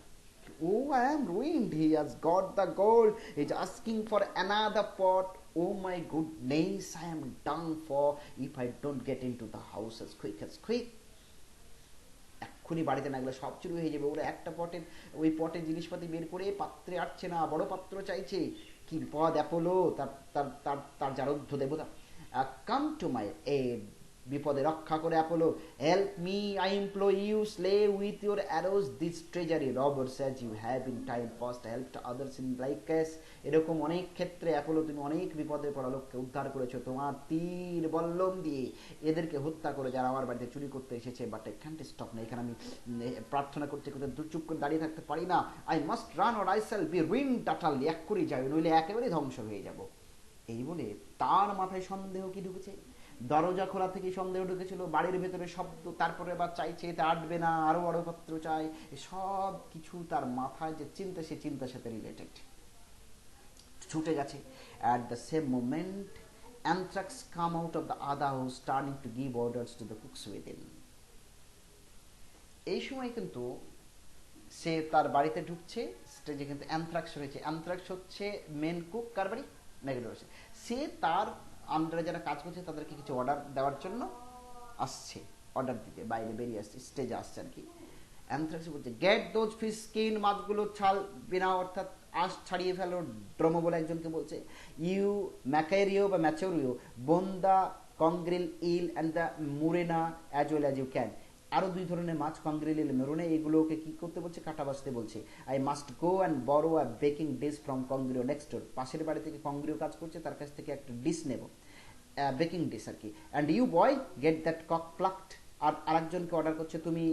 Oh, I am ruined. He has got the gold. He's asking for another pot. Oh my goodness, I am done for if I don't get into the house as quick as quick. এক্ষুনি বাড়িতে না গেলে সব চুরি হয়ে যাবে। ওরা একটা পটের, ওই পটের জিনিসপাতি বের করে পাত্রে আটছে না, বড় পাত্র চাইছে। কি বিপদ অ্যাপোলো, তার তার তার তার জারধ্য দেবতা, কাম টু মাই এড, বিপদে রক্ষা করে Apollo, help me I implore you, slay with your arrows this treasury robbers as you have in time past helped others in like case. এরকম অনেক ক্ষেত্রে অ্যাপোলো তুমি অনেক বিপদে পড়া লোককে উদ্ধার করেছো তোমার তীর বল্লম দিয়ে, এদেরকে হত্যা করে যারা আমার বাড়িতে চুরি করতে এসেছে। বাট আই ক্যান্ট স্টপ না, এখানে আমি প্রার্থনা করতে করতে চুপ করে দাঁড়িয়ে থাকতে পারি না। I must run or I shall be ruined totally, এক করেই যাবে, নইলে একেবারে ধ্বংস হয়ে যাব। এই বলে তার মাথায় সন্দেহ কি ঢুকেছে, দরজা খোলা থেকে সন্দেহ ঢুকেছিল, বাড়ির ভেতরে শব্দ, তারপরে আবার চাইছে এটা আটবে না, আরো বড় পত্র চাই, সব কিছু তার মাথায় যে চিন্তা, সে চিন্তার সাথে রিলেটেড। ছুটে গেছে। At the same moment Anthrax come out of the other house turning to give orders to the cooks within. এই সময় কিন্তু সে তার বাড়িতে ঢুকছে, স্টেজে কিন্তু অ্যানথ্রাক্স রয়েছে। অ্যানথ্রাক্স হচ্ছে মেন কুক, কার বাড়ি? ম্যাগডোনাল্ডস। সে তার আন্ডারে যারা কাজ করছে তাদেরকে কিছু অর্ডার দেওয়ার জন্য আসছে, অর্ডার দিতে বাইরে বেরিয়ে আসছে, স্টেজে আসছে আর কি। অ্যানথ্রাক্স বলছে, গেট দোজ ফিশ স্কিন, মাছগুলো ছাল বিনা, অর্থাৎ আঁশ ছাড়িয়ে ফেলো। ড্রোমো বলে একজনকে বলছে, ইউ ম্যাকারিও বা Machaerio bone the conger eel and the murena as well as you can. আরও দুই ধরনের মাছ, কংগ্রিল ইল মেরোনে, এগুলোকে কি করতে বলছে? কাটা বাছতে বলছে। I must go and borrow a baking dish from Congrio next door, পাশের বাড়ি থেকে কংগ্রিও কাজ করছে, তার কাছ থেকে একটা ডিশ নেব, বেকিং ডিশ আর কি। And you boy get that cock plucked, আর আরেকজনকে অর্ডার করছে, তুমি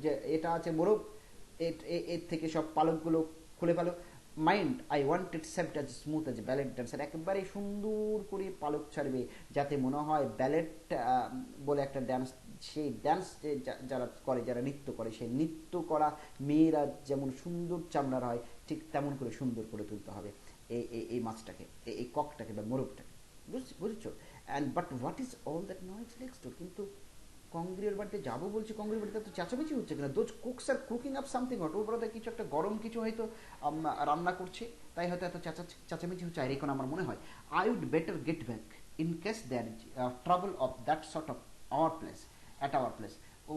যে এটা আছে মোরগ, এর থেকে সব পালকগুলো খুলে ফেলো। Mind I want it shaved as smooth as ballet dancer, একেবারে সুন্দর করে পালক ছাড়বে যাতে মনে হয় ব্যালেট বলে একটা ড্যান্স, সেই ড্যান্স যারা করে, যারা নৃত্য করে, সেই নৃত্য করা মেয়েরা যেমন সুন্দর চামড়ার হয় ঠিক তেমন করে সুন্দর করে তুলতে হবে এই মাছটাকে, এই ককটাকে বা মোরগটাকে, বুঝছো? And but what is all that noise next ডোর, কিন্তু কংগ্রিয়ের বাড়িতে যাবো বলছি, কংগ্রিয়ের বাড়িতে তো চেঁচামেচি হচ্ছে কেন? Those cooks are cooking up something hot, ওর ব্রাদার কিছু একটা গরম কিছু হয়তো রান্না করছে, তাই হয়তো এত চেঁচামেচি হচ্ছে। আর এখন আমার মনে হয় I would better get back in case there trouble of that sort of our place, at our place. ও,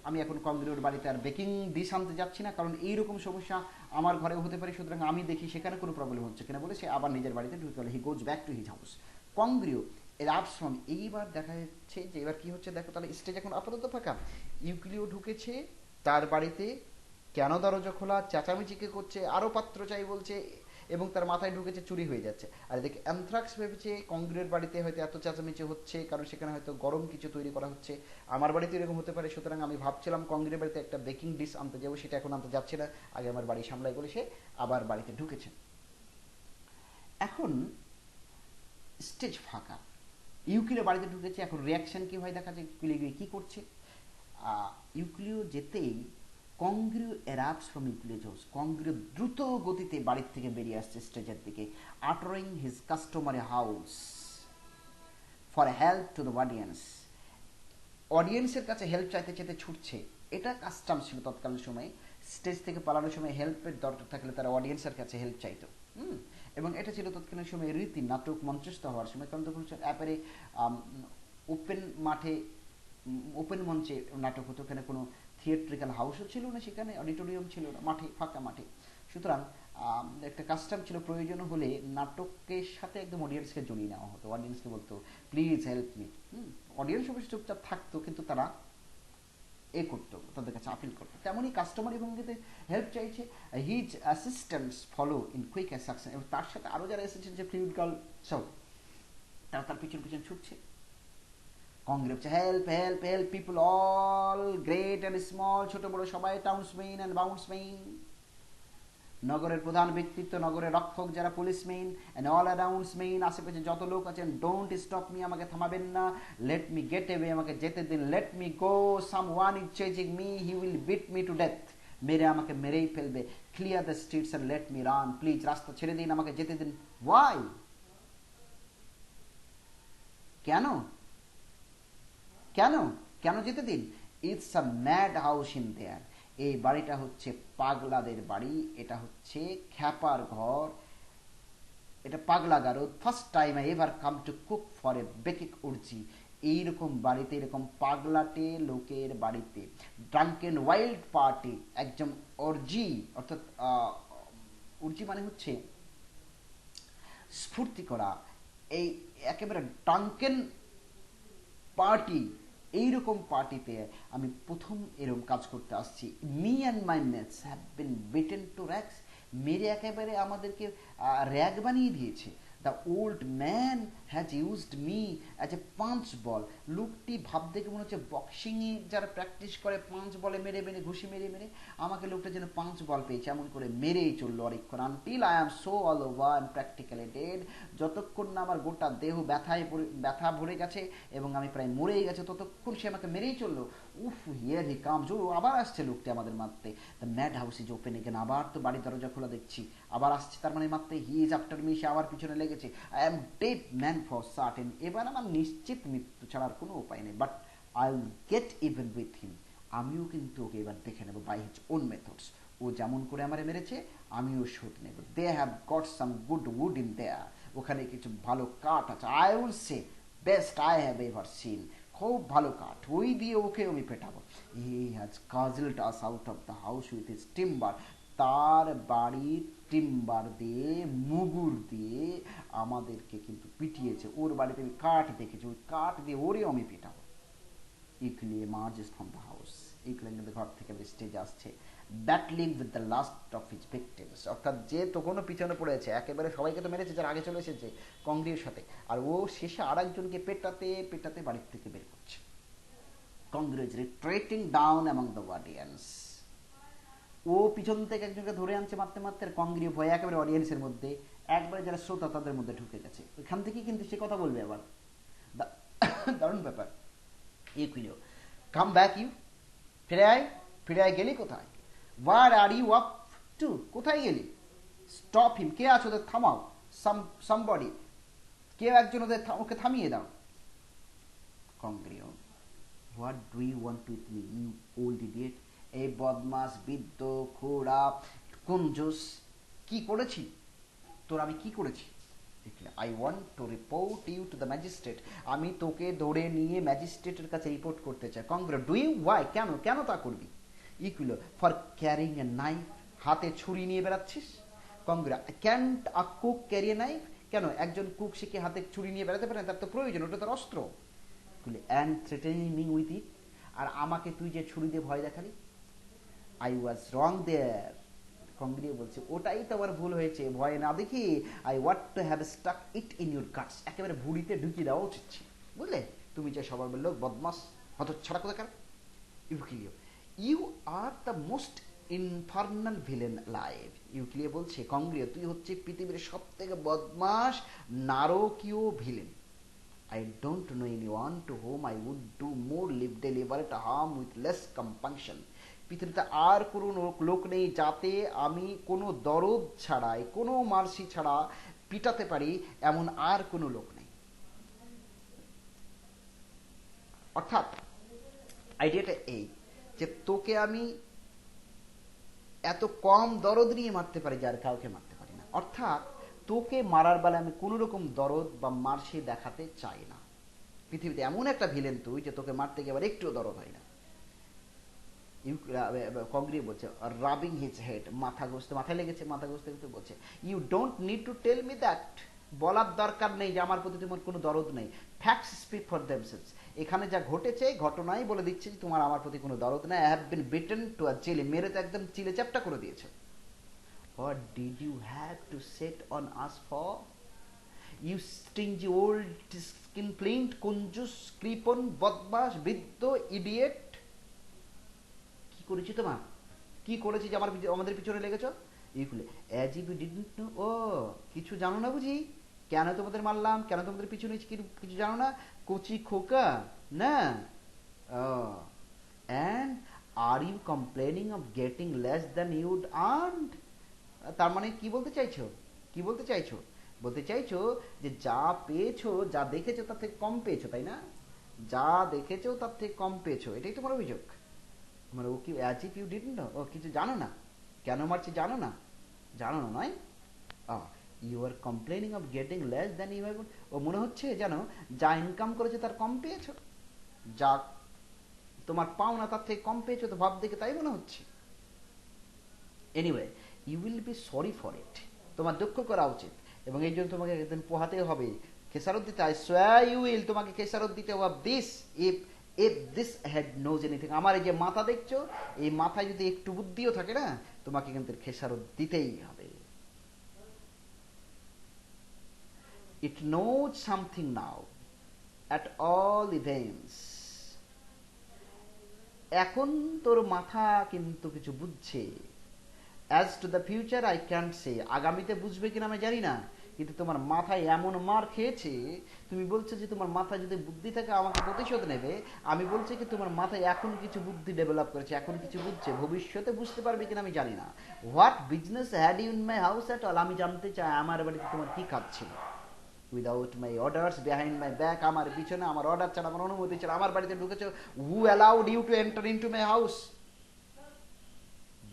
আমি এখন কংগ্রিয়ের বাড়িতে আর বেকিং ডিশ আনতে যাচ্ছি না, কারণ এইরকম সমস্যা আমার ঘরেও হতে পারে, সুতরাং আমি দেখি সেখানে কোনো প্রবলেম হচ্ছে কিনা বলে সে আবার নিজের বাড়িতে ঢুকে গেল। He goes back to his house. Congrio এর আপশ্রম। এইবার দেখা যাচ্ছে যে এবার কি হচ্ছে দেখো, তাহলে স্টেজ এখন আপাতত ফাঁকা। ইউক্লিও ঢুকেছে তার বাড়িতে, কেন দরজা খোলা, চেঁচামেচি কে করছে, আরও পাত্র চাই বলছে, এবং তার মাথায় ঢুকেছে চুরি হয়ে যাচ্ছে। আর এদিকে অ্যানথ্রাক্স ভেবেছে কংগ্রিয়ের বাড়িতে হয়তো এত চেঁচামেচি হচ্ছে কারণ সেখানে হয়তো গরম কিছু তৈরি করা হচ্ছে, আমার বাড়িতে এরকম হতে পারে, সুতরাং আমি ভাবছিলাম কংগ্রিয়ের বাড়িতে একটা বেকিং ডিশ আনতে যাবো, সেটা এখন আনতে যাচ্ছে না, আগে আমার বাড়ি সামলাই বলে সে আবার বাড়িতে ঢুকেছে। এখন স্টেজ ফাঁকা, ইউক্লিও বাড়িতে ঢুকেছে, এখন রিয়াকশন কি হয় দেখা যায়, ইউক্লিও কি করছে। ইউক্লিও যেতেই কংগ্রিও এরাপস ফ্রম ইউক্লিওস হাউস, কংগ্রিও দ্রুত গতিতে বাড়ির থেকে বেরিয়ে আসছে স্টেজের দিকে, আটারিং his customary house for help to the audience. অডিয়েন্সের কাছে হেল্প চাইতে চাইতে ছুটছে, এটা কাস্টম ছিল তৎকালীন সময়ে, স্টেজ থেকে পালানোর সময় হেল্পের দরকার থাকলে তারা অডিয়েন্সের কাছে হেল্প চাইতো। এবং এটা ছিল তৎকালীন সময় রীতি, নাটক মঞ্চস্থ হওয়ার সময়, কারণ তখন অ্যাপারে ওপেন মাঠে, ওপেন মঞ্চে নাটক হতো, ওখানে কোনো থিয়েট্রিক্যাল হাউসও ছিল না, সেখানে অডিটোরিয়াম ছিল না, মাঠে, ফাঁকা মাঠে। সুতরাং একটা কাস্টম ছিল, প্রয়োজন হলে নাটকের সাথে একদম অডিয়েন্সকে জড়িয়ে নেওয়া হতো, অডিয়েন্সকে বলতো প্লিজ হেল্প মি। অডিয়েন্স অবশ্য চুপচাপ থাকতো, কিন্তু তারা এ করতো, তাদের কাছে আপিল করতো। তেমনই কাস্টমারি ভঙ্গিতে হেল্প চাইছে, his assistants follow in quick action, এবং তার সাথে আরও যারা এসেছেন যে ফ্লুইড গার্ল সব, তারা তার পিছন পিছন ছুটছে। কংগ্রেস হচ্ছে help help help people all great and small, ছোট বড় সবাই, টাউন্সমেন অ্যান্ড বাউন্সমেন, নগরের প্রধান ব্যক্তিত্ব, নগরের রক্ষক যারা, পুলিশমেন অ্যান্ড অল অ্যারাউন্ডসমেন, আশেপাশে যত লোক আছেন, ডোন্ট স্টপ মি, আমাকে থামাবেন না, লেট মি গেট এওয়ে, আমাকে যেতে দিন, let me go, some one is chasing me, he will beat me to death, মেরে আমাকে মেরেই ফেলবে, clear the streets and let me run, please রাস্তা ছেড়ে দিন, আমাকে যেতে দিন। ওয়াই, কেন কেন কেন যেতে দিন? It's a mad house in their, এই বাড়িটা হচ্ছে পাগলাদের বাড়ি, এটা হচ্ছে খ্যাপার ঘর, এটা পাগলা গারদ, first time I ever come to cook for a Bacchic orgy, এইরকম বাড়িতে, এরকম পাগলাটে লোকের বাড়িতে, ড্রাঙ্কেন ওয়াইল্ড পার্টি, একজন অর্জি, অর্থাৎ উর্জি মানে হচ্ছে স্ফূর্তি করা, এই একেবারে ড্রাঙ্কেন পার্টি, এইরকম পার্টিতে আমি প্রথম এরকম কাজ করতে আসছি। Me and my mates have been beaten to rags, মেরে একেবারে আমাদেরকে র্যাগ বানিয়ে দিয়েছে। The old man has used me as a punch ball, লোকটি ভাব দেখে মনে হচ্ছে বক্সিংয়ে যারা প্র্যাকটিস করে পাঁচ বলে মেরে মেরে, ঘুষি মেরে মেরে, আমাকে লোকটা যেন পাঁচ বল পেয়েছে এমন করে মেরেই চললো অনেকক্ষণ। Until I am so all over and practically dead, যতক্ষণ না আমার গোটা দেহ ব্যথা ভরে গেছে এবং আমি প্রায় মরেই গেছে, ততক্ষণ সে আমাকে মেরেই চললো। উফ, হিয়ার হি কামস, ও আবার আসছে লোকটি আমাদের মারতে। The mad house is open again, আবার তো বাড়ির দরজা খোলা দেখছি, আবার আসছে, তার মানে মারতে, হি ইজ আফটার মি, সে আবার পিছনে লেগেছে। I am dead man for certain, এবার আমার নিশ্চিত মৃত্যু ছাড়ার কোনো উপায় নেই, but I will get even with him, আমিও কিন্তু ওকে এবার দেখে নেবো বাই হিজ ওন মেথডস, ও যেমন করে আমারে মেরেছে আমিও শোধ নেব। They have got some good wood in there, ওখানে কিছু ভালো কাঠ আছে, I will say best I have ever seen, খুব ভালো কাঠ, ওই দিয়ে ওকে আমি পেটাবো। He has cudgelled us out of the house with his timber, তার বাড়ির টিম্বার দিয়ে, মুগুর দিয়ে আমাদেরকে কিন্তু পিটিয়েছে, ওর বাড়িতে আমি কাঠ দেখেছি, ওই কাঠ দিয়ে ওরেও আমি পেটাবো। ইউক্লিও emerges from the house, ইউক্লিও কিন্তু ঘর থেকে স্টেজে আসছে, battling with the last of his victims, অর্থাৎ যে তখনও পিছনে পড়েছে, একেবারে সবাইকে তো মেরেছে যারা আগে চলে এসেছে কংগ্রিয়ের সাথে, আর ও শেষে আর একজনকে পেটাতে পেটাতে বাড়ির থেকে বের করছে। Congrio is retreating down among the audience, ও পিছন থেকে একজনকে ধরে আনছে মারতে মারতে, আর কংগ্রিও ভয়ে একেবারে অডিয়েন্সের মধ্যে, একবারে যারা শ্রোতা তাদের মধ্যে ঢুকে গেছে, ওইখান থেকেই কিন্তু সে কথা বলবে আবার, দারুণ ব্যাপার। ইউক্লিও, কাম ব্যাক ইউ, ফিরে আয়, ফিরে আয়, গেলি কোথায়? Where are you up to, কোথায় গেলি? স্টপ হিম, কে আছো ওদের থামাও, সামবডি, কেউ একজন ওকে থামিয়ে দাও। Congrio what do you want with me you old idiot? এই বদমাস, বৃদ্ধ, খোড়া, কঞ্জুস, কি করেছি তোর? আমি কি করেছি? I want to report you to the magistrate. আমি তোকে ধরে নিয়ে ম্যাজিস্ট্রেটের কাছে রিপোর্ট করতে চাই। Congrio, do you? ওয়াই? কেন? কেন তা করবি? Euclio, for carrying a knife, হাতে ছুরি নিয়ে বেড়াচ্ছিস। Congrio, can't a cook carry a knife? কেন একজন কুক সে কি হাতে ছুরি নিয়ে বেড়াতে পারে? তার তো প্রয়োজন, ওটা তার অস্ত্র। And threatening me with it, আর আমাকে তুই যে ছুরি দিয়ে ভয় দেখালি। আই ওয়াজ রং দেয়ার। কংগ্রিয়ে বলছে, ওটাই তো আমার ভুল হয়েছে, ভয় না দেখি I want to have stuck it in your guts, একেবারে ভুড়িতে ঢুকিয়ে দেওয়া উচিত ছিল, বুঝলে? তুমি যে সবার বললো বদমাস, হতচ্ছাড়া কোথাকার। Euclio, you are the most infernal villain live. Euclio বলছে, কংগ্রিয়, তুই হচ্ছে পৃথিবীর সব থেকে বদমাস নারকীয় villain. I don't know anyone to whom I would do more deliberate harm with less compunction. পৃথিবীতে আর কোনো লোক নেই যাতে আমি কোনো দরদ ছাড়াই, কোনো মার্সি ছাড়া পিটাতে পারি, এমন আর কোনো লোক নেই। অর্থাৎ আইডিয়াটা এই যে তোকে আমি এত কম দরদ নিয়ে মারতে পারি যার কাউকে মারতে পারি না। অর্থাৎ তোকে মারার বেলায় আমি কোনো রকম দরদ বা মার্সি দেখাতে চাই না। পৃথিবীতে এমন একটা ভিলেন তুই যে তোকে মারতে গিয়ে আবার একটুও দরদ হয় না। কংগ্রি বলছে, রাবিং হিজ হেড, মাথা ঘষতে, মাথায় লেগেছে, মাথা ঘষতে ঘষতে বলছে, you don't need to tell me that, বলার দরকার নেই যে আমার প্রতি তোমার কোনো দরদ নেই। ফ্যাক্টস স্পিক ফর দেমসেলভস, এখানে যা ঘটেছে ঘটনাই বলে দিচ্ছে যে তোমার আমার প্রতি কোনো দরদ নেই। I have been beaten to a jelly, মেরে তো একদম চিলে চ্যাপটা করে দিয়েছে। What did you have to set on us for, you stingy old skinflint, কঞ্জুস, কৃপন, বদমাস, বৃদ্ধ, ইডিয়েট। কি করেছি তোমার? কি করেছি যে আমাদের পিছনে লেগেছ? Euclio, as if you didn't know, ও কিছু জানো না বুঝি? কেন তোমাদের মারলাম, কেন তোমাদের পিছনে কিছু জানো না? কচি খোকা না। And are you complaining of getting less than you'd earned? তার মানে কি বলতে চাইছো? কি বলতে চাইছো? বলতে চাইছো যে যা পেয়েছো, যা দেখেছো তার থেকে কম পেয়েছো, তাই না? যা দেখেছো তার থেকে কম পেয়েছো, এটাই তোমার অভিযোগ। মানে ও কি as if you didn't know, ও কিছু জানো না? কেন মারছি জানো না? জানো না নয়, you are complaining of getting less than you have. ও মনে হচ্ছে যেন যা ইনকাম করেছে তার কম পেয়েছো, যা তোমার পাওনা তার থেকে কম পেয়েছো, তো ভাব দেখে তাই মনে হচ্ছে। Anyway, you will be sorry for it, তোমার দুঃখ করা উচিত, এবং এই জন্য তোমাকে একদিন পোহাতে হবে, খেসারত দিতে। আই সোয়ার ইউ উইল, তোমাকে খেসারত দিতে হবে। This if this head knows anything, আমার এই যে মাথা দেখছো, এই মাথায় যদি একটু বুদ্ধিও থাকে না, তোমাকে কিন্তু খেসারত দিতেই হবে। It knows something now, at all events, এখন তোর মাথা কিন্তু কিছু বুঝছে। As to the future I can't say, আগামীতে বুঝবে কিনা আমি জানি না, কিন্তু তোমার মাথায় এমন মার খেয়েছে, তুমি বলছো যে তোমার মাথায় যদি বুদ্ধি থাকে আমাকে প্রতিশোধ নেবে, আমি বলছি কি তোমার মাথায় এখন কিছু বুদ্ধি ডেভেলপ করেছে, এখন কিছু বুঝছে, ভবিষ্যতে বুঝতে পারবে কিনা আমি জানি না। What business had you in my house at all, আমি জানতে চাই আমার বাড়িতে তোমার কি কাজ ছিল। Without my orders, behind my back, আমার পিছনে, আমার অর্ডার ছাড়া, আমার অনুমতি ছাড়া আমার বাড়িতে ঢুকেছো। Who allowed you to enter into my house?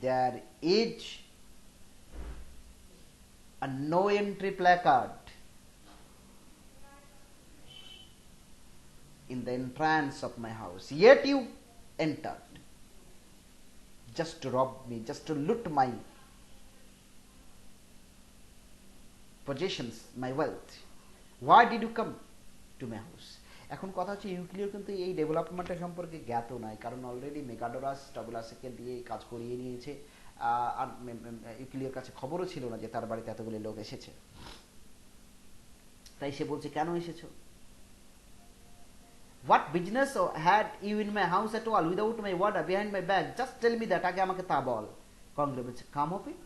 There is a no entry placard in the entrance of my house, yet you entered just to rob me, just to loot my possessions, my wealth. Why did you come to my house? এখন কথা হচ্ছে ইউক্লিয়ার কিন্তু এই ডেভেলপমেন্টের সম্পর্কে জ্ঞাত নয়, কারণ অলরেডি মেগাডোরাস টাবুলাসকে দিয়ে কাজ করিয়ে নিয়েছে, আর ইউক্লিয়ার কাছে খবরও ছিল না যে তার বাড়িতে এতগুলো লোক এসেছে। তাই সে বলছে, কেন এসেছো? What business had you in my house at all without my word behind my back, just tell me that, আগে আমাকে তা বল। কংগ্রেস বলছে, come off it,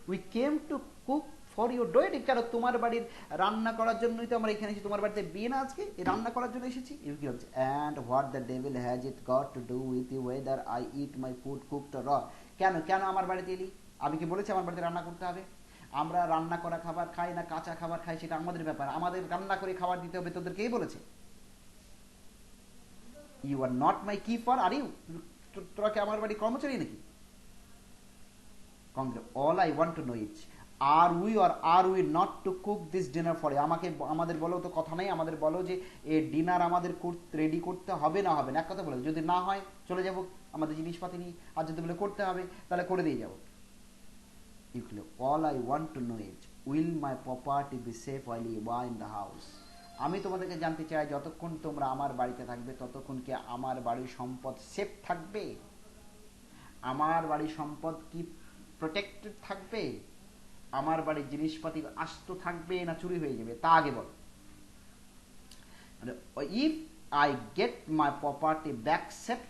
we came to cook for your wedding, কেন তোমার বাড়ির রান্না করার জন্যই তো আমরা এখানে এসেছি, তোমার বাড়িতে বিয়ে না আজকে, এই রান্না করার জন্য এসেছি। ইউ কি হচ্ছে, and what the devil has it got to do with you whether I eat my food cooked raw, কেন কেন আমার বাড়িতে এলি? আমি কি বলেছি আমার বাড়িতে রান্না করতে হবে? আমরা রান্না করা খাবার খাই না কাঁচা খাবার খাই সেটা আমাদের ব্যাপার, আমাদের রান্না করে খাবার দিতে হবে তোদেরকেই বলেছে? You are not my keeper, are you, তোরা কি আমার বাড়ি কর্মচারী নাকি? Congrio, all I want to know is are we or are we not to cook this dinner for, আমাদের বলো তো কথা নাই, আমাদের বলো যে এ ডিনার আমাদের রেডি করতে হবে না হবে না, এক কথা বলে, যদি না হয় চলে যাব আমাদের জিনিসপাতি নিয়ে, আর যদি বলে করতে হবে তাহলে করে দিয়ে যাবো। Euclio, all I want to know is will my property be safe while you are in the house, আমি তোমাদেরকে জানতে চাই যতক্ষণ তোমরা আমার বাড়িতে থাকবে ততক্ষণ কি আমার বাড়ির সম্পদ সেফ থাকবে, আমার বাড়ির সম্পদ কি প্রোটেক্টেড থাকবে, আমার বাড়ির জিনিসপাতি আস্ত থাকবে না চুরি হয়ে যাবে, তা আগে বল। If I get my property back safe,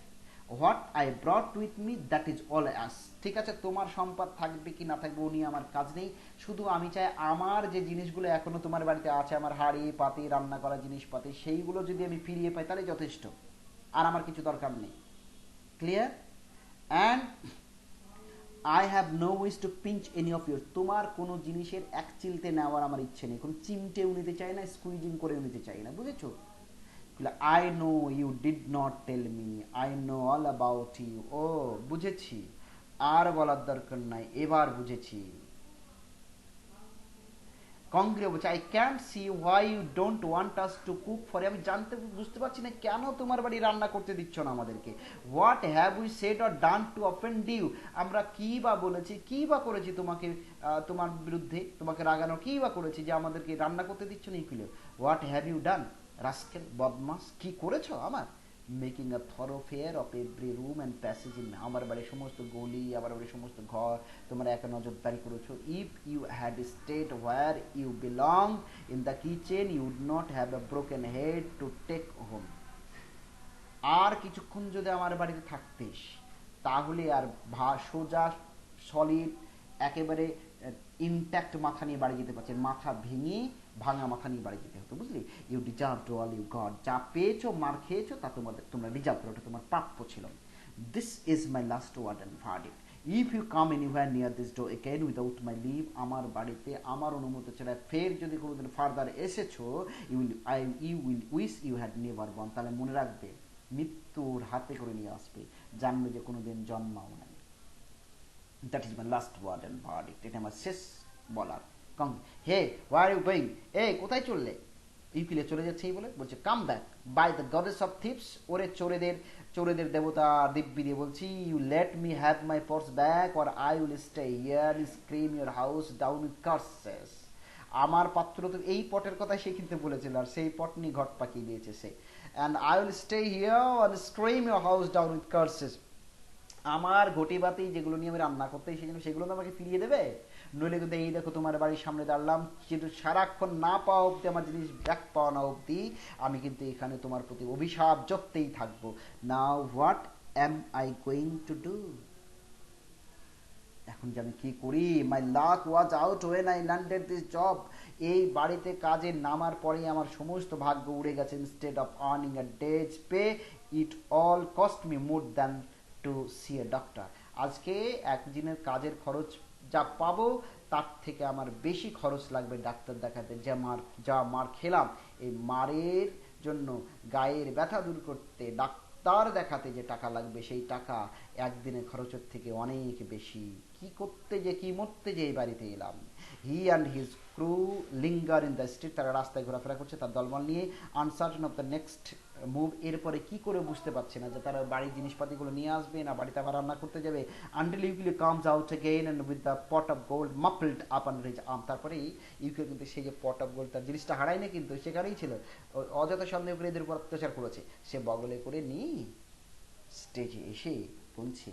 what I brought with me that is all ask, ঠিক আছে তোমার সম্পদ থাকবে কি না থাকবে ও নিয়ে আমার কাজ নেই, শুধু আমি চাই আমার যে জিনিসগুলো এখনো তোমার বাড়িতে আছে, আমার হাঁড়ি পাতি রান্না করা জিনিসপাতি, সেইগুলো যদি আমি ফিরিয়ে পাই তাহলে যথেষ্ট, আর আমার কিছু দরকার নেই। Clear? And I have no wish to pinch any of your, তোমার কোনো জিনিসের এক চিলতে নেওয়ার আমার ইচ্ছে নেই, কোনো চিমটেও নিতে চাই না, স্কুইজিং করেও নিতে চাই না, বুঝেছো? I know you did not tell me, I know all about you, ও বুঝেছি, আর বলার দরকার নাই, এবার বুঝেছি। কংগ্রে বলছে, I can't see why you don't want us to cook for, আমি বুঝতে পারছি না কেন তোমার বাড়ি রান্না করতে দিচ্ছ না আমাদেরকে। What have we said or done to offend you, আমরা কি বা বলেছি, কি বা করেছি তোমাকে, তোমার বিরুদ্ধে তোমাকে রাগানো কি বা করেছি যে আমাদেরকে রান্না করতে দিচ্ছ না? Euclio, what have you done, rascal বদমাস, কি করেছো আমার? Making a thoroughfare of every room and passage in, আমার বাড়ির সমস্ত গলি, আমার বাড়ির সমস্ত ঘর তোমরা একা নজরদারি করেছো। If you had stayed where you belong in the kitchen you would not have a broken head to take home, আর কিছুক্ষণ যদি আমার বাড়িতে থাকতিস তাহলে আর সোজা সলিড একেবারে ইনট্যাক্ট মাথা নিয়ে বাড়ি যেতে পারছেন, মাথা ভেঙে ভাঙা মাথা নিয়ে বাড়ি যেতে হতো, বুঝলি? You deserve to all you got, যা পেয়েছো মার খেয়েছো তা তোমরা ডিজার্ভ করো, ওটা তোমার প্রাপ্য ছিল। This is my last word and verdict, if you come anywhere near this door again without my leave, আমার বাড়িতে আমার অনুমতি ছাড়া ফের যদি কোনোদিন ফার্দার এসেছো, you will wish you had never born, তাহলে মনে রাখবে মৃত্যুর হাতে করে নিয়ে আসবে, জানবে যে কোনোদিন জন্মাও নাই। That is my last word and verdict, এটা আমার শেষ বলার। হে ওয়ার ইউ গোয়িং, এই কোথায় চললে? ইউকিলে চলে যাচ্ছে এই বলে বলছে, come back by the goddess of thieves, ওরে চোরেদের দেবতা দিব্যি দিয়ে বলছি, you let me have my purse back or I will stay here and scream your house down with curses, আমার পাত্র তো এই পটের কথা সে কিন্তু বলেছিল, আর সেই পট নিয়ে ঘট পাকিয়ে দিয়েছে সে। And I will stay here and scream your house down with curses, আমার ঘটি বাতি যেগুলো নিয়ে আমি রান্না করতে এসেছিলাম সেগুলো তো আমাকে ফিরিয়ে দেবে, নইলে কিন্তু এই দেখো তোমার বাড়ির সামনে দাঁড়ালাম, কিন্তু সারাক্ষণ না পাওয়া অব্দি, আমার জিনিস ব্যাক পাওয়া না অব্দি আমি কিন্তু এখানে তোমার প্রতি অভিশাপ জপতেই থাকবো। Now what am I going to do, এখন যে আমি কি করি? My luck was out when I landed this job, এই বাড়িতে কাজে নামার পরে আমার সমস্ত ভাগ্য উড়ে গেছে। Instead of earning a day's pay it all cost me more than to see a doctor, আজকে একদিনের কাজের খরচ যা পাবো তার থেকে আমার বেশি খরচ লাগবে ডাক্তার দেখাতে, যা মার খেলাম, এই মারের জন্য গায়ের ব্যথা দূর করতে ডাক্তার দেখাতে যে টাকা লাগবে সেই টাকা একদিনের খরচের থেকে অনেক বেশি। কি করতে যে কি মরতে যে এই বাড়িতে এলাম। He and his crew linger in the street, তারা রাস্তায় ঘোরাফেরা করছে তার দলবল নিয়ে। Uncertain of the next move, এরপরে কি করে বুঝতে পারছে না যে তারা বাড়ির জিনিসপাতিগুলো নিয়ে আসবে না বাড়িতে আবার রান্না করতে যাবে। Until Euclio comes out again and with the pot of gold muffled up under his arm, তারপরেই ইউকিল কিন্তু সেই যে পট অফ গোল্ড, তার জিনিসটা হারায় না কিন্তু সেখানেই ছিল, অযথা সন্দেহ করে এদের উপর অত্যাচার করেছে, সে বগলে করে নিয়ে স্টেজে এসে বলছে,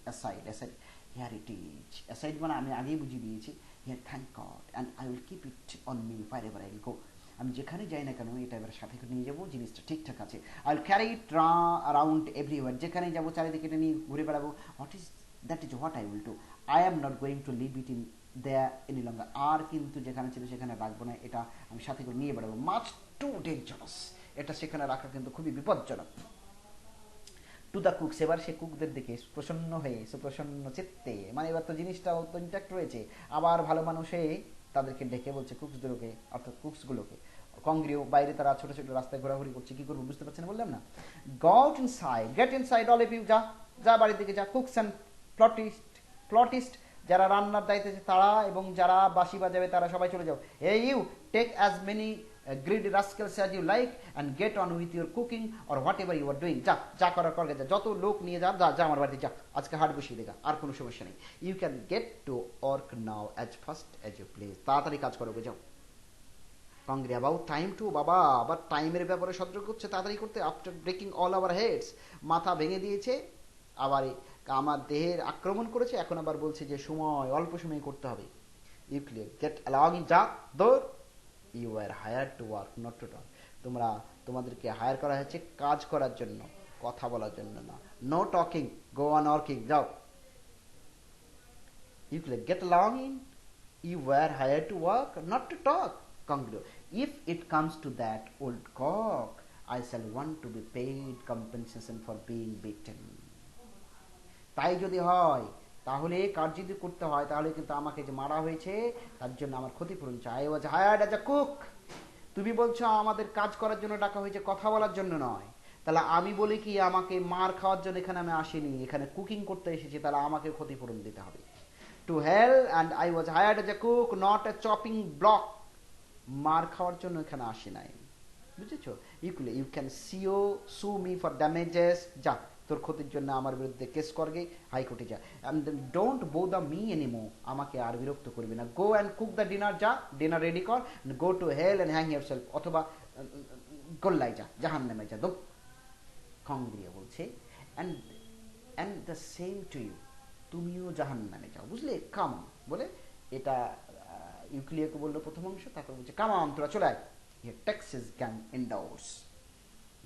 aside aside here it is, aside মানে আমি আগেই বুঝিয়ে দিয়েছি, here thank god and I will keep it on me where ever I will go, আমি যেখানে যাই না কেন এটা এবার সাথে করে নিয়ে যাবো, জিনিসটা ঠিকঠাক আছে। I will carry it around everywhere, যেখানে যাবো চারিদিকে এটা নিয়ে ঘুরে বেড়াবো। That is what I will do, I am not going to leave it in there any longer, আর কিন্তু যেখানে ছিল সেখানে রাখবো না, এটা আমি সাথে করে নিয়ে বেড়াবো। মাচ টু ডেঞ্জারাস, এটা সেখানে রাখা কিন্তু খুবই বিপজ্জনক। টু দ্য কুকস, এবার সে কুকদের দিকে প্রসন্ন হয়ে সুপ্রসন্ন চিত্তে, মানে এবার তো জিনিসটা তো ইন্ট্যাক্ট রয়েছে, আবার ভালো মানুষে তাদেরকে ডেকে বলছে কুকসগুলোকে, অর্থাৎ কুকসগুলোকে, কংগ্রিও বাইরে তারা ছোট ছোট রাস্তায় ঘোরাঘুরি করছে, কি করবো বুঝতে পারছেন, বললাম না। Go out inside, get inside all of you, যা যা বাড়ির দিকে যা। কুকস অ্যান্ড প্লটিস্ট যারা রান্নার দায়িত্বে আছে তারা, এবং যারা বাঁশি বাজাবে তারা সবাই চলে যাও। Ah you take as many great rascals as you like and get on with your cooking or whatever you are doing. যা যা করার করগে যা, যত লোক নিয়ে যা, যা আমার বাড়িতে যা, আজকে হাট বসিয়ে দেখা, আর কোনো সমস্যা নেই। You can get to work now as fast as you please, তাড়াতাড়ি কাজ করো, যাও। কংগ্রি অ্যাবাউট টাইম টু, বাবা আবার টাইমের ব্যাপারে সতর্ক করছে, তাড়াতাড়ি করতে। After breaking all our heads, মাথা ভেঙে দিয়েছে, আবার আমার দেহের আক্রমণ করেছে, এখন আবার বলছে যে সময় অল্প সময় করতে হবে। You clear get along in, যা দৌড়। You are higher to work not to talk, তোমাদেরকে হায়ার করা হয়েছে কাজ করার জন্য, কথা বলার জন্য না। No talking, go on working, যাও। You clear get along in, you are higher to work not to talk. Congruous. If it comes to that, old cock, I shall want to be paid compensation for being beaten. তাই যদি হয়, তাহলে কাজ যদি করতে হয়, তাহলে কিন্তু আমাকে যে মারা হয়েছে তার জন্য আমার ক্ষতিপূরণ চাই। I was hired as a cook. তুমি বলছো আমাদের কাজ করার জন্য ডাকা হয়েছে, কথা বলার জন্য নয়। তাহলে আমি বলি কি, আমাকে মার খাওয়ার জন্য এখানে আমি আসিনি, এখানে কুকিং করতে এসেছি, তাহলে আমাকে ক্ষতিপূরণ দিতে হবে। To hell, and I was hired as a cook, not a chopping block. মার খাওয়ার জন্য এখানে আসি নাই, বুঝেছো? ইউ ক্যান সু মি ফর ড্যামেজেস, যা তোর ক্ষতির জন্য আমার বিরুদ্ধে কেস করগে, হাইকোর্টে যা। And don't bother me anymore, আমাকে আর বিরক্ত করবি না। Go and cook the dinner, যা ডিনার রেডি কর। Go to hell and hang yourself, অথবা গোল্লাই যা, জাহান্নামে যা। দো কংগ্রিয়া বলছে and the same to you, তুমিও জাহান্নামে যাও, বুঝলে? কাম বলে এটা ইউক্লিয়াকে বললো প্রথম অংশ, তারপর বলছে কাম অন, তোরা চলে আয়। টেক্সাস গ্যাং ইনডোর্স,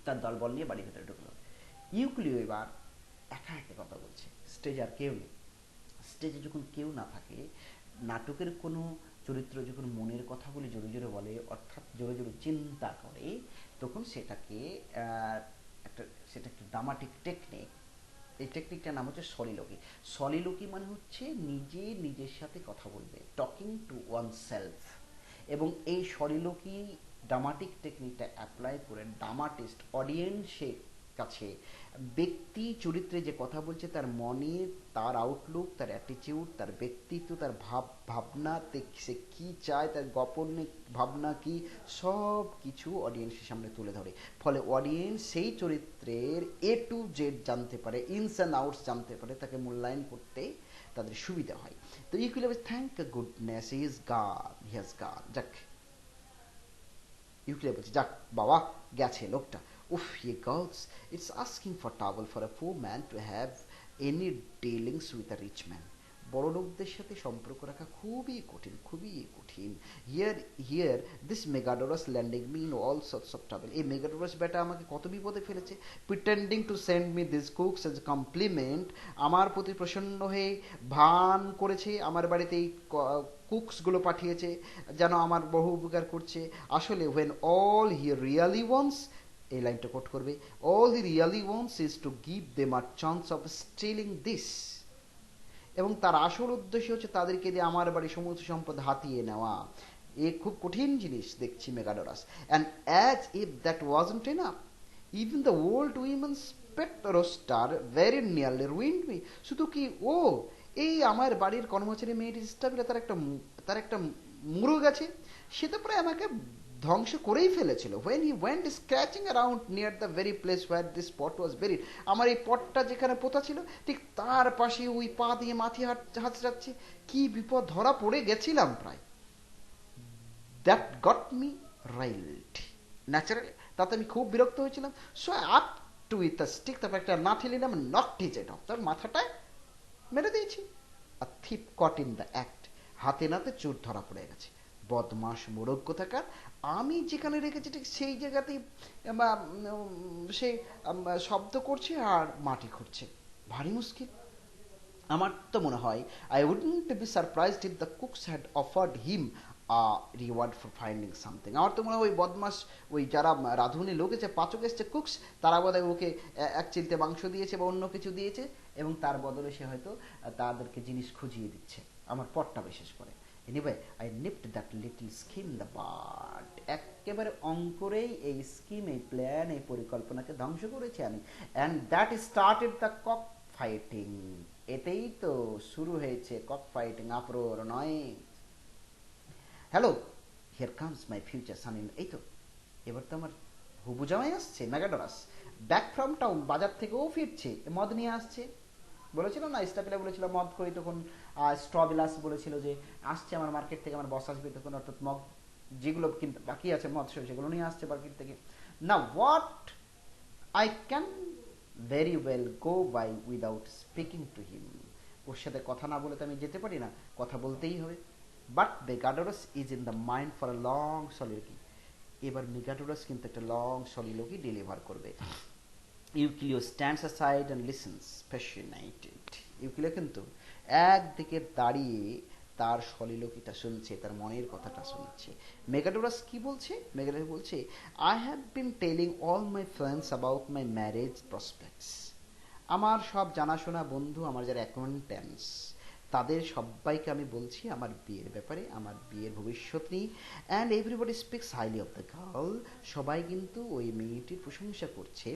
তার দলবল নিয়ে বাড়ির ভেতরে ঢুকলো। ইউক্লিও এবার একা একা কথা বলছে, স্টেজে আর কেউ নেই। স্টেজে যখন কেউ না থাকে, নাটকের কোনো চরিত্র যখন মনের কথাগুলি জোরে জোরে বলে, অর্থাৎ জোরে জোরে চিন্তা করে, তখন সেটাকে সেটা একটা ড্রামাটিক টেকনিক। এই টেকনিকটার নাম হচ্ছে সলিলোকি। সলিলোকি মানে হচ্ছে নিজে নিজের সাথে কথা বলবে, টকিং টু ওয়ান সেলফ। এবং এই সলিলোকি ড্রামাটিক টেকনিকটা অ্যাপ্লাই করে ড্রামাটিস্ট অডিয়েন্সের কাছে ব্যক্তি চরিত্রে যে কথা বলছে তার মনে, তার আউটলুক, তার অ্যাটিটিউড, তার ব্যক্তিত্ব, তার ভাবনা, সে কী চায়, তার গোপন ভাবনা কি, সব কিছু অডিয়েন্সের সামনে তুলে ধরে। ফলে অডিয়েন্স সেই চরিত্রের এ টু জেড জানতে পারে, ইনস অ্যান্ড আউটস জানতে পারে, তাকে মূল্যায়ন করতে তাদের সুবিধা হয়। তো equal thank goodness he is god, he has god. যাক, ইউক্লিয়ার বলছে যাক বাবা, গেছে লোকটা। উফ, ye girls, it's asking for trouble for a poor man to have any dealings with a rich man. বড় লোকদের সাথে সম্পর্ক রাখা খুবই কঠিন, খুবই কঠিন। Here this Megadorus landing me in all sorts of travel, এই মেগাডোরাস ব্যাটা আমাকে কত বিপদে ফেলেছে। Pretending to send me this cooks as compliment, আমার প্রতি প্রসন্ন হয়ে ভান করেছে, আমার বাড়িতে এই কুকসগুলো পাঠিয়েছে যেন আমার বহু উপকার করছে। আসলে when all he really wants, এই লাইনটা কোট করবে, all he really wants is to give them a chance of stealing this, এবং তার আসল উদ্দেশ্য হচ্ছে তাদেরকে দিয়ে আমার বাড়ি সমস্ত সম্পদ হাতিয়ে নেওয়া। এ খুব কঠিন জিনিস দেখছি মেগাডোরাস। and as if that wasn't enough, even the old women's pet roaster very nearly ruined me. শুধু কি ও, এই আমার বাড়ির কর্মচারী মেয়েটির স্টাফিরা তার একটা মুরগ আছে, সে তো প্রায় আমাকে ধ্বংস করেই ফেলেছিল। when he went scratching around near the very place where this pot was buried, আমার এই পটটা যেখানে পোতা ছিল ঠিক তার পাশে ওই পা দিয়ে মাথি হাঁচড়াচ্ছে। কি বিপদ, ধরা পড়ে গেছিলাম প্রায়। that got me riled naturally, তাতে আমি খুব বিরক্ত হয়েছিলাম। so up to with a stick, তারপর একটা লাঠি নিলাম, knocked his head off, তার মাথাটায় মেরে দিয়েছি। a thief caught in the act, হাতে নাতে চোর ধরা পড়ে গেছে। বদমাস মোড়ক কোথাকার, আমি যেখানে রেখেছি ঠিক সেই জায়গাতেই সে শব্দ করছে আর মাটি খুঁড়ছে, ভারী মুশকিল। আমার তো মনে হয় I wouldn't be surprised if the cooks had offered him a reward for finding something. আমার তো মনে হয় ওই বদমাস, ওই যারা রাঁধুনি লোক এসে, পাচক এসছে, কুকস, তারা বোধহয় ওকে এক চিলতে মাংস দিয়েছে বা অন্য কিছু দিয়েছে, এবং তার বদলে সে হয়তো তাদেরকে জিনিস খুঁজিয়ে দিচ্ছে, আমার পটটা বিশেষ করে। Anyway I নিপড that little scheme the but, একেবারে অঙ্কুরেই এই স্কিম, এই প্ল্যান, এই পরিকল্পনাকে ধ্বংস করেছি আমি। And that started the cock fighting, এতেই তো শুরু হয়েছে কক ফাইটিং, আপ্রোর নয়। Hello, here comes my future son in, এই তো এবার তো আমার হবু জামাই আসছে মেগাডরাস, ব্যাক ফ্রম টাউন, বাজার থেকেও ফিরছে, মদ নিয়ে আসছে। বলেছিল না স্টাপিলা, বলেছিল মদ করি, তখন স্ট্রবিলাস বলেছিল যে আসছে আমার মার্কেট থেকে, আমার বস আসবে তখন, অর্থাৎ মদ যেগুলো কিন্তু বাকি আছে মদ সেগুলো নিয়ে আসছে মার্কেট থেকে। না what I can very well go by without speaking to him, ওর সাথে কথা না বলে তো আমি যেতে পারি না, কথা বলতেই হবে। But Megadorus is in the mind for a long soliloquy, এবার মেগাডোরাস কিন্তু একটা লং সলিলোকি ডেলিভার করবে। Euclio stands aside and listens passionated, ইউক্লিও কিন্তু একদিকে দাঁড়িয়ে তার সলিলোকিটা শুনছে, তার মনের কথাটা শুনছে। মেগাডোরাস কি বলছে? মেগাডোরাস বলছে, I have bin telling all my friends about my marriage prospects, আমার সব জানাশোনা বন্ধু, আমার যারা অ্যাকোয়ান্টেন্স, তাদের সবাইকে আমি বলছি আমার বিয়ের ব্যাপারে, আমার বিয়ের ভবিষ্যৎ নিয়ে। And everybody speaks highly of the girl, সবাই কিন্তু ওই মেয়েটির প্রশংসা করছে।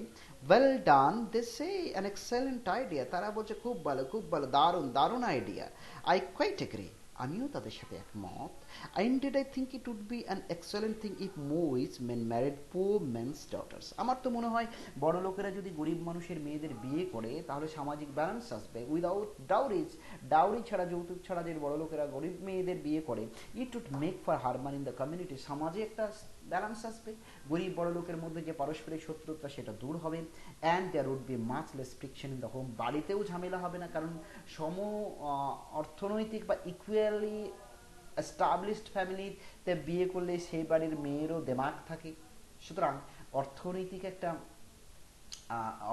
Well done they say, an excellent idea, তারা বলছে খুব ভালো, খুব ভালো, দারুণ দারুণ আইডিয়া। আই কোয়াইট এগ্রি, আমিও তাদের সাথে একমত। Indeed I think it would be an excellent thing if more men married poor men's daughters, আমার তো মনে হয় বড় লোকেরা যদি গরিব মানুষের মেয়েদের বিয়ে করে তাহলে সামাজিক ব্যালেন্স আসবে। উইদাউট ডাউরিজ, ডাউরি ছাড়া, যৌতুক ছাড়া যে বড় লোকেরা গরিব মেয়েদের বিয়ে করে, it would make for harmony in the community, সমাজে একটা ব্যালেন্স আসবে, গরিব বড় লোকের মধ্যে যে পারস্পরিক শত্রুতা সেটা দূর হবে। And there would be much less friction in the home, বাড়িতেও ঝামেলা হবে না, কারণ সম অর্থনৈতিক বা ইকুয়ালি এস্টাবলিশড ফ্যামিলিতে বিয়ে করলে সেই বাড়ির মেয়েরও দেমাগ থাকে, সুতরাং অর্থনৈতিক একটা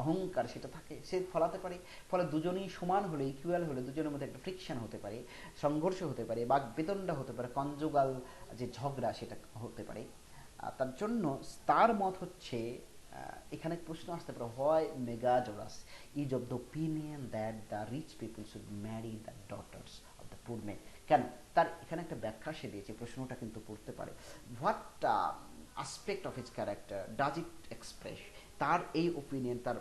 অহংকার সেটা থাকে, সে ফলাতে পারে। ফলে দুজনেই সমান হলে, ইকুয়াল হলে দুজনের মধ্যে একটা ফ্রিকশন হতে পারে, সংঘর্ষ হতে পারে, বাক বেতনটা হতে পারে, কনজুগাল যে ঝগড়া সেটা হতে পারে। তার জন্য তার মত হচ্ছে, এখানে প্রশ্ন আসতে পারে, হয় Megadorus is of the opinion that the rich people should marry the daughters of the poor men, কেন? তার এখানে একটা ব্যাখ্যা সে দিয়েছে, প্রশ্নটা কিন্তু পড়তে পারে। What aspect of his character does it express, তার এই ওপিনিয়ন তার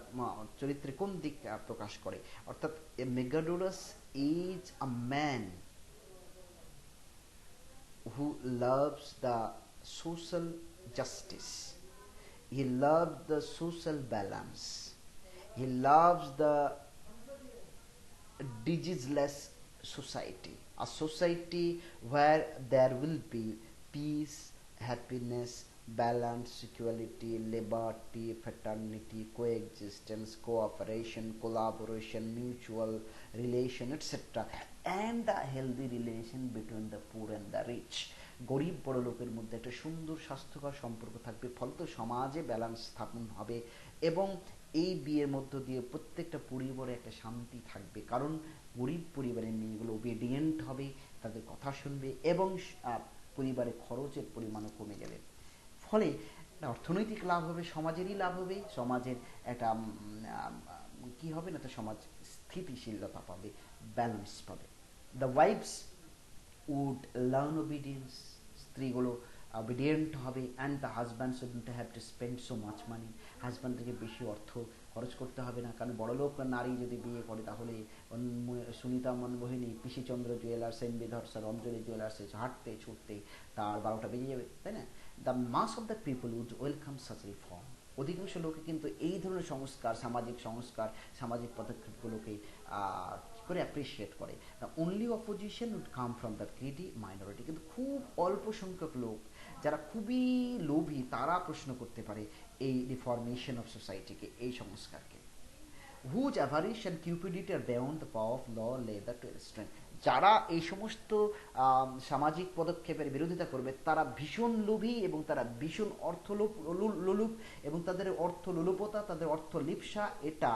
চরিত্রে কোন দিক প্রকাশ করে? অর্থাৎ Megadorus is a man who loves the social justice, he loves the social balance, he loves the diseaseless society, a society where there will be peace, happiness, balance, equality, liberty, fraternity, coexistence, cooperation, collaboration, mutual relation, etc., and a healthy relation between the poor and the rich, গরিব বড় লোকের মধ্যে একটা সুন্দর স্বাস্থ্যকর সম্পর্ক থাকবে, ফলত সমাজে ব্যালেন্স স্থাপন হবে, এবং এই বিয়ের মধ্য দিয়ে প্রত্যেকটা পরিবারে একটা শান্তি থাকবে, কারণ গরিব পরিবারের মেয়েগুলো ওবিডিয়েন্ট হবে, তাদের কথা শুনবে, এবং পরিবারে খরচের পরিমাণও কমে যাবে। ফলে অর্থনৈতিক লাভ হবে, সমাজেরই লাভ হবে, সমাজের একটা কি হবে না, তো সমাজ স্থিতিশীলতা পাবে, ব্যালেন্স পাবে। The wives would learn obedience, স্ত্রীগুলো অবিডিয়েন্ট হবে। And the husband shouldn't have to spend so much money, হাজব্যান্ডকে বেশি অর্থ খরচ করতে হবে না, কারণ বড়লোক নারী যদি বিয়ে করে তাহলে সুনিতা মনমোহিনী, পিসিচন্দ্র জুয়েলার্স, এনবি ধর্সার, অঞ্জলি জুয়েলার্সে হাঁটতে ছুটতে তার 12টা বেজে যাবে, তাই না? The mass of the people would welcome such reform, অধিকাংশ লোকে কিন্তু এই ধরনের সংস্কার, সামাজিক পদক্ষেপগুলোকে কী করে অ্যাপ্রিসিয়েট করে। Only opposition would come from the greedy minority, কিন্তু খুব অল্প সংখ্যক লোক যারা খুবই লোভী তারা প্রশ্ন করতে পারে এই রিফরমেশন অফ সোসাইটিকে, এই সংস্কারকে। Whose avarice and cupidity are beyond the power of law leather to restrain, যারা এই সমস্ত সামাজিক পদক্ষেপের বিরোধিতা করবে তারা ভীষণ লোভী এবং তারা ভীষণ লোলুপ, এবং তাদের লোলুপতা, তাদের লিপ্সা, এটা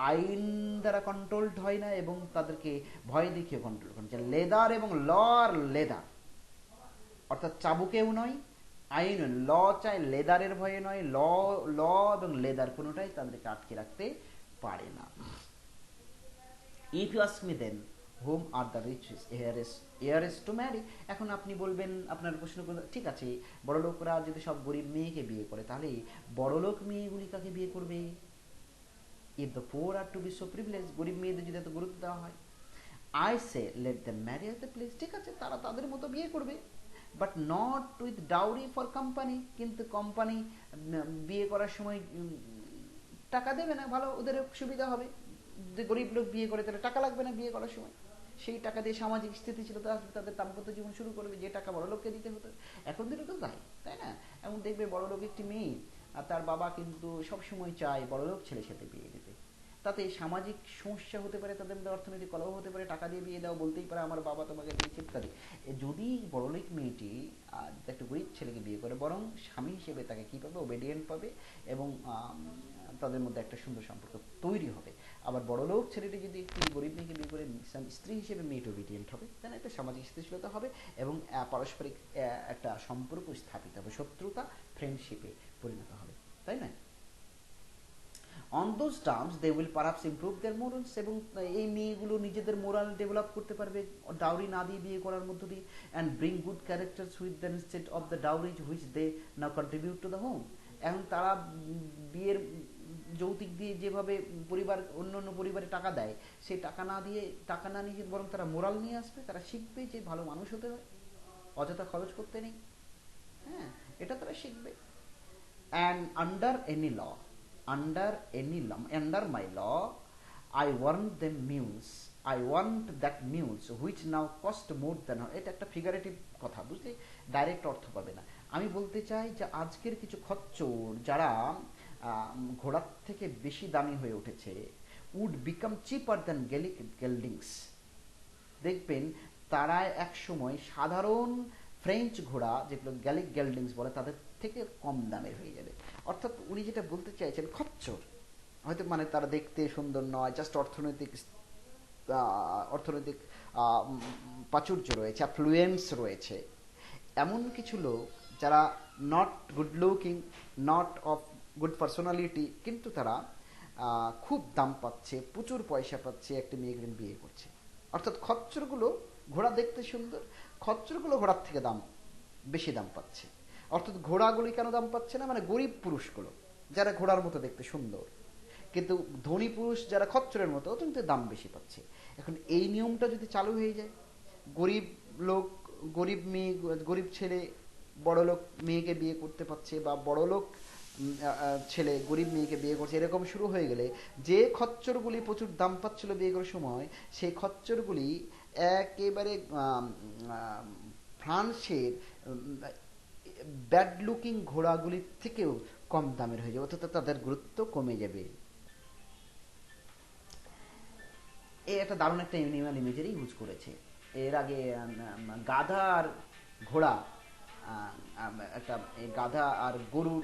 আইন দ্বারা কন্ট্রোলড হয় না, এবং তাদেরকে ভয় দেখিয়ে কন্ট্রোল করে। লেদার এবং ল আর লেদার, অর্থাৎ চাবুকেও নয়, আইন ল চাই, লেদারের ভয়ে নয়, ল এবং লেদার কোনোটাই তাদেরকে আটকে রাখতে পারে না। If you ask me then whom are the richest heiress to marry. এখন আপনি বলবেন, আপনার প্রশ্ন করবেন, ঠিক আছে বড়লোকরা যদি সব গরিব মেয়েকে বিয়ে করে, তাহলে বড়লোক মেয়েগুলি কাকে বিয়ে করবে? If the poor are to be so privilege, গরিব মেয়েদের যদি এত গুরুত্ব দেওয়া হয়, I say let the marry at the place, ঠিক আছে তারা তাদের মতো বিয়ে করবে, but not with dowry for company, কিন্তু কোম্পানি বিয়ে করার সময় টাকা দেবে না, ভালো ওদের সুবিধা হবে। যে গরিব লোক বিয়ে করে তাহলে টাকা লাগবে না বিয়ে করার সময়, সেই টাকা দিয়ে সামাজিক স্থিতিশীলতা আসবে, তাদের দাম্পত্য জীবন শুরু করবে, যে টাকা বড় লোককে দিতে হতো। এখন দিনে তো তাই না? এমন দেখবে বড় লোক একটি মেয়ে, আর তার বাবা কিন্তু সবসময় চায় বড় লোক ছেলের সাথে বিয়ে দিতে, তাতে সামাজিক সমস্যা হতে পারে, তাদের মধ্যে অর্থনৈতিক কলহ হতে পারে, টাকা দিয়ে বিয়ে দাও, বলতেই পারে আমার বাবা তোমাকে দিয়েছে ইত্যাদি। যদি বড়লোক মেয়েটি একটা গরিব ছেলেকে বিয়ে করে, বরং স্বামী হিসেবে তাকে কী পাবে, ওবেডিয়েন্ট পাবে, এবং তাদের মধ্যে একটা সুন্দর সম্পর্ক তৈরি হবে। আবার বড়লোক ছেলেটি যদি একটি গরিব মেয়েকে বিয়ে করে স্ত্রী হিসেবে মেয়েটি ওবেডিয়েন্ট হবে, তাই একটা সামাজিক স্থিতিশীলতা হবে, এবং পারস্পরিক একটা সম্পর্ক স্থাপিত হবে, শত্রুতা ফ্রেন্ডশিপে পরিণত হবে, তাই না? On those terms they will perhaps improve their morals, এবং এই মেয়েগুলো নিজেদের মোরাল ডেভেলপ করতে পারবে ডাউরি না দিয়ে বিয়ে করার মধ্য দিয়ে, and bring good characters with the instead of the dowries which they now contribute to the home. এখন তারা বিয়ের যৌতুক দিয়ে যেভাবে পরিবার অন্য অন্য পরিবারে টাকা দেয়, সেই টাকা না নিয়ে বরং তারা মোরাল নিয়ে আসবে, তারা শিখবে যে ভালো মানুষ হতে হয়, অযথা খরচ করতে নেই, হ্যাঁ এটা তারা শিখবে। And under my law, I want that mules which now cost more than, এটা একটা ফিগারেটিভ কথা, বুঝলি, ডাইরেক্ট অর্থ পাবে না। আমি বলতে চাই যে আজকের কিছু খচ্চর যারা ঘোড়ার থেকে বেশি দামি হয়ে উঠেছে, would become cheaper than geldings, দেখবেন তারা এক সময় সাধারণ ফ্রেঞ্চ ঘোড়া, যেগুলো গেল্ডিংস বলে, তাদের থেকে কম দামের হয়ে যাবে। অর্থাৎ উনি যেটা বলতে চাইছেন, খচ্চর হয়তো মানে তারা দেখতে সুন্দর নয়, জাস্ট অর্থনৈতিক প্রাচুর্য রয়েছে, অ্যাফ্লুয়েন্স রয়েছে, এমন কিছু লোক যারা not good looking, not of good personality, কিন্তু তারা খুব দাম পাচ্ছে, প্রচুর পয়সা পাচ্ছে, একটা মেয়েকে বিয়ে করছে। অর্থাৎ খচ্চরগুলো ঘোড়া দেখতে সুন্দর, খচ্চরগুলো ঘোড়ার থেকে বেশি দাম পাচ্ছে। অর্থাৎ ঘোড়াগুলি কেন দাম পাচ্ছে না, মানে গরিব পুরুষগুলো যারা ঘোড়ার মতো দেখতে সুন্দর, কিন্তু ধনী পুরুষ যারা খচ্চরের মতো, কিন্তু দাম বেশি পাচ্ছে। এখন এই নিয়মটা যদি চালু হয়ে যায়, গরিব লোক গরিব ছেলে বড় লোক মেয়েকে বিয়ে করতে পারছে, বা বড় লোক ছেলে গরিব মেয়েকে বিয়ে করছে, এরকম শুরু হয়ে গেলে যে খচ্চরগুলি প্রচুর দাম পাচ্ছিল বিয়ে করার সময়, সেই খচ্চরগুলি একেবারে ফ্রান্সের ব্যাড লুকিং ঘোড়াগুলির থেকেও কম দামের হয়ে যাবে, অর্থাৎ তাদের গুরুত্ব কমে যাবে। একটা দারুণ একটা অ্যানিমাল ইমেজারি ইউজ করেছে এর আগে। গাধা আর ঘোড়া, একটা গাধা আর গরুর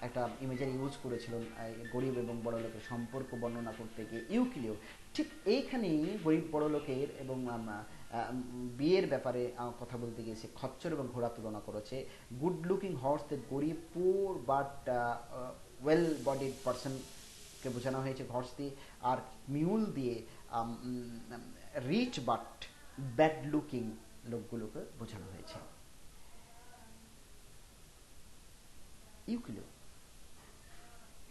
একটা ইমেজারি ইউজ করেছিল গরিব এবং বড় লোকের সম্পর্ক বর্ণনা করতে গিয়ে ইউক্লিও। ঠিক এইখানেই গরিব বড় লোকের এবং বিয়ের ব্যাপারে কথা বলতে গিয়ে সে খচ্চর এবং ঘোড়া তুলনা করেছে। গুড লুকিং হর্স, দ্য গরিব পোর বাট ওয়েল বডিড পার্সনকে বোঝানো হয়েছে হর্স দিয়ে, আর মিউল দিয়ে রিচ বাট ব্যাড লুকিং লোকগুলোকে বোঝানো হয়েছে। Euclid,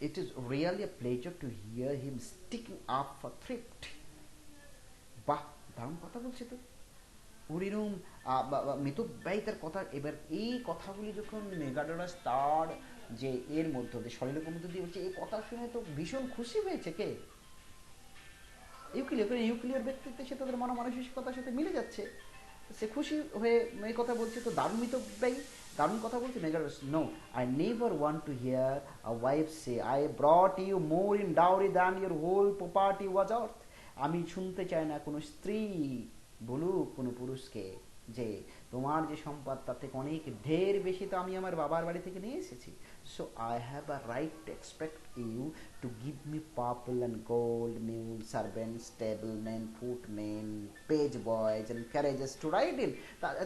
it is really a pleasure to hear him sticking up for thrift. বাহ, দারুণ কথা বলছে তো হরিরুম মিতব্যয়িতার কথা। এবার এই কথাগুলি যখন মেগাডোরাস তার যে এর মধ্য দিয়ে শরীরের মধ্য দিয়ে বলছে, এই কথা শুনে তো ভীষণ খুশি হয়েছে কে? ইউক্লিডের ব্যক্তিত্বে সে তাদের মানসিকতার সাথে মিলে যাচ্ছে, সে খুশি হয়ে এই কথা বলছে, তো দারুণ মিতব্যয়ী, দারুণ কথা বলছে Megadorus. No, I never want to hear a wife say I brought you more in dowry than your whole property was worth. আমি শুনতে চাই না কোনো স্ত্রী বলুক কোনো পুরুষকে যে তোমার যে সম্পদ তার থেকে অনেক ঢের বেশি তো আমি আমার বাবার বাড়ি থেকে নিয়ে এসেছি। So I have a right to expect you to give me purple and gold, mule, servants, stablemen, footmen, page boys and carriages to ride in.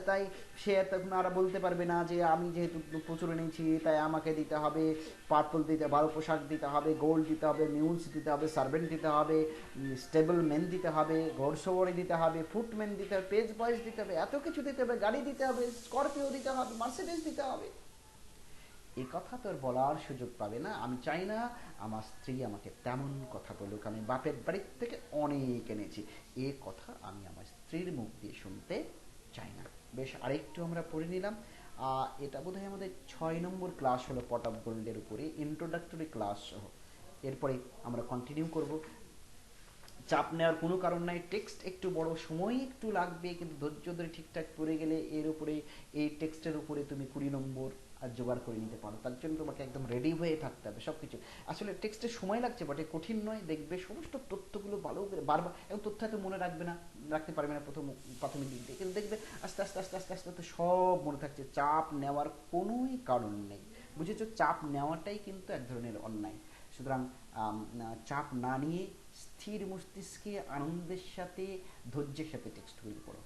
তাই সে তখন আর বলতে পারবে না যে আমি যেহেতু প্রচুর এনেছি তাই আমাকে দিতে হবে পার্পল দিতে, ভালো পোশাক দিতে হবে, গোল্ড দিতে হবে, মিউলস দিতে হবে, সার্ভেন্ট দিতে হবে, স্টেবলম্যান দিতে হবে, ঘোড়সওয়ারি দিতে হবে, ফুটম্যান দিতে হবে, পেজ বয়েস দিতে হবে, এত কিছু দিতে হবে, গাড়ি দিতে হবে, স্করপিও দিতে হবে, মার্সিডিজ দিতে হবে। এই কথা তোর বলার সুযোগ পাবে না। আমি চাই না আমার স্ত্রী আমাকে তেমন কথা বলুক। আমি বাপের বাড়ির থেকে অনেক এনেছি, এ কথা আমি আমার স্ত্রীর মুখ দিয়ে শুনতে চাই না। বেশ, আরেকটু আমরা পড়ে নিলাম। এটা বোধহয় আমাদের 6 নম্বর ক্লাস হলো পট অফ গোল্ডের উপরে, ইন্ট্রোডাক্টরি ক্লাস সহ। এরপরে আমরা কন্টিনিউ করব। চাপ নেওয়ার কোনো কারণ নাই, টেক্সট একটু বড়, সময় একটু লাগবে, কিন্তু ধৈর্য ধরে ঠিকঠাক পড়ে গেলে এর উপরে, এই টেক্সটের উপরে তুমি 20 নম্বর আর জোগাড় করে নিতে পারো। তার জন্য তোমাকে একদম রেডি হয়ে থাকতে হবে সব কিছু। আসলে টেক্সটে সময় লাগছে বটে, কঠিন নয়। দেখবে সমস্ত তথ্যগুলো ভালো করে বারবার, এবং তথ্য এত মনে রাখতে পারবে না প্রাথমিক দিক দিয়ে, কিন্তু দেখবে আস্তে আস্তে আস্তে আস্তে আস্তে সব মনে থাকছে। চাপ নেওয়ার কোনোই কারণ নেই, বুঝেছো? চাপ নেওয়াটাই কিন্তু এক ধরনের অন্যায়। সুতরাং চাপ না নিয়ে স্থির মস্তিষ্কে আনন্দের সাথে, ধৈর্যের সাথে টেক্সটগুলি পড়ো।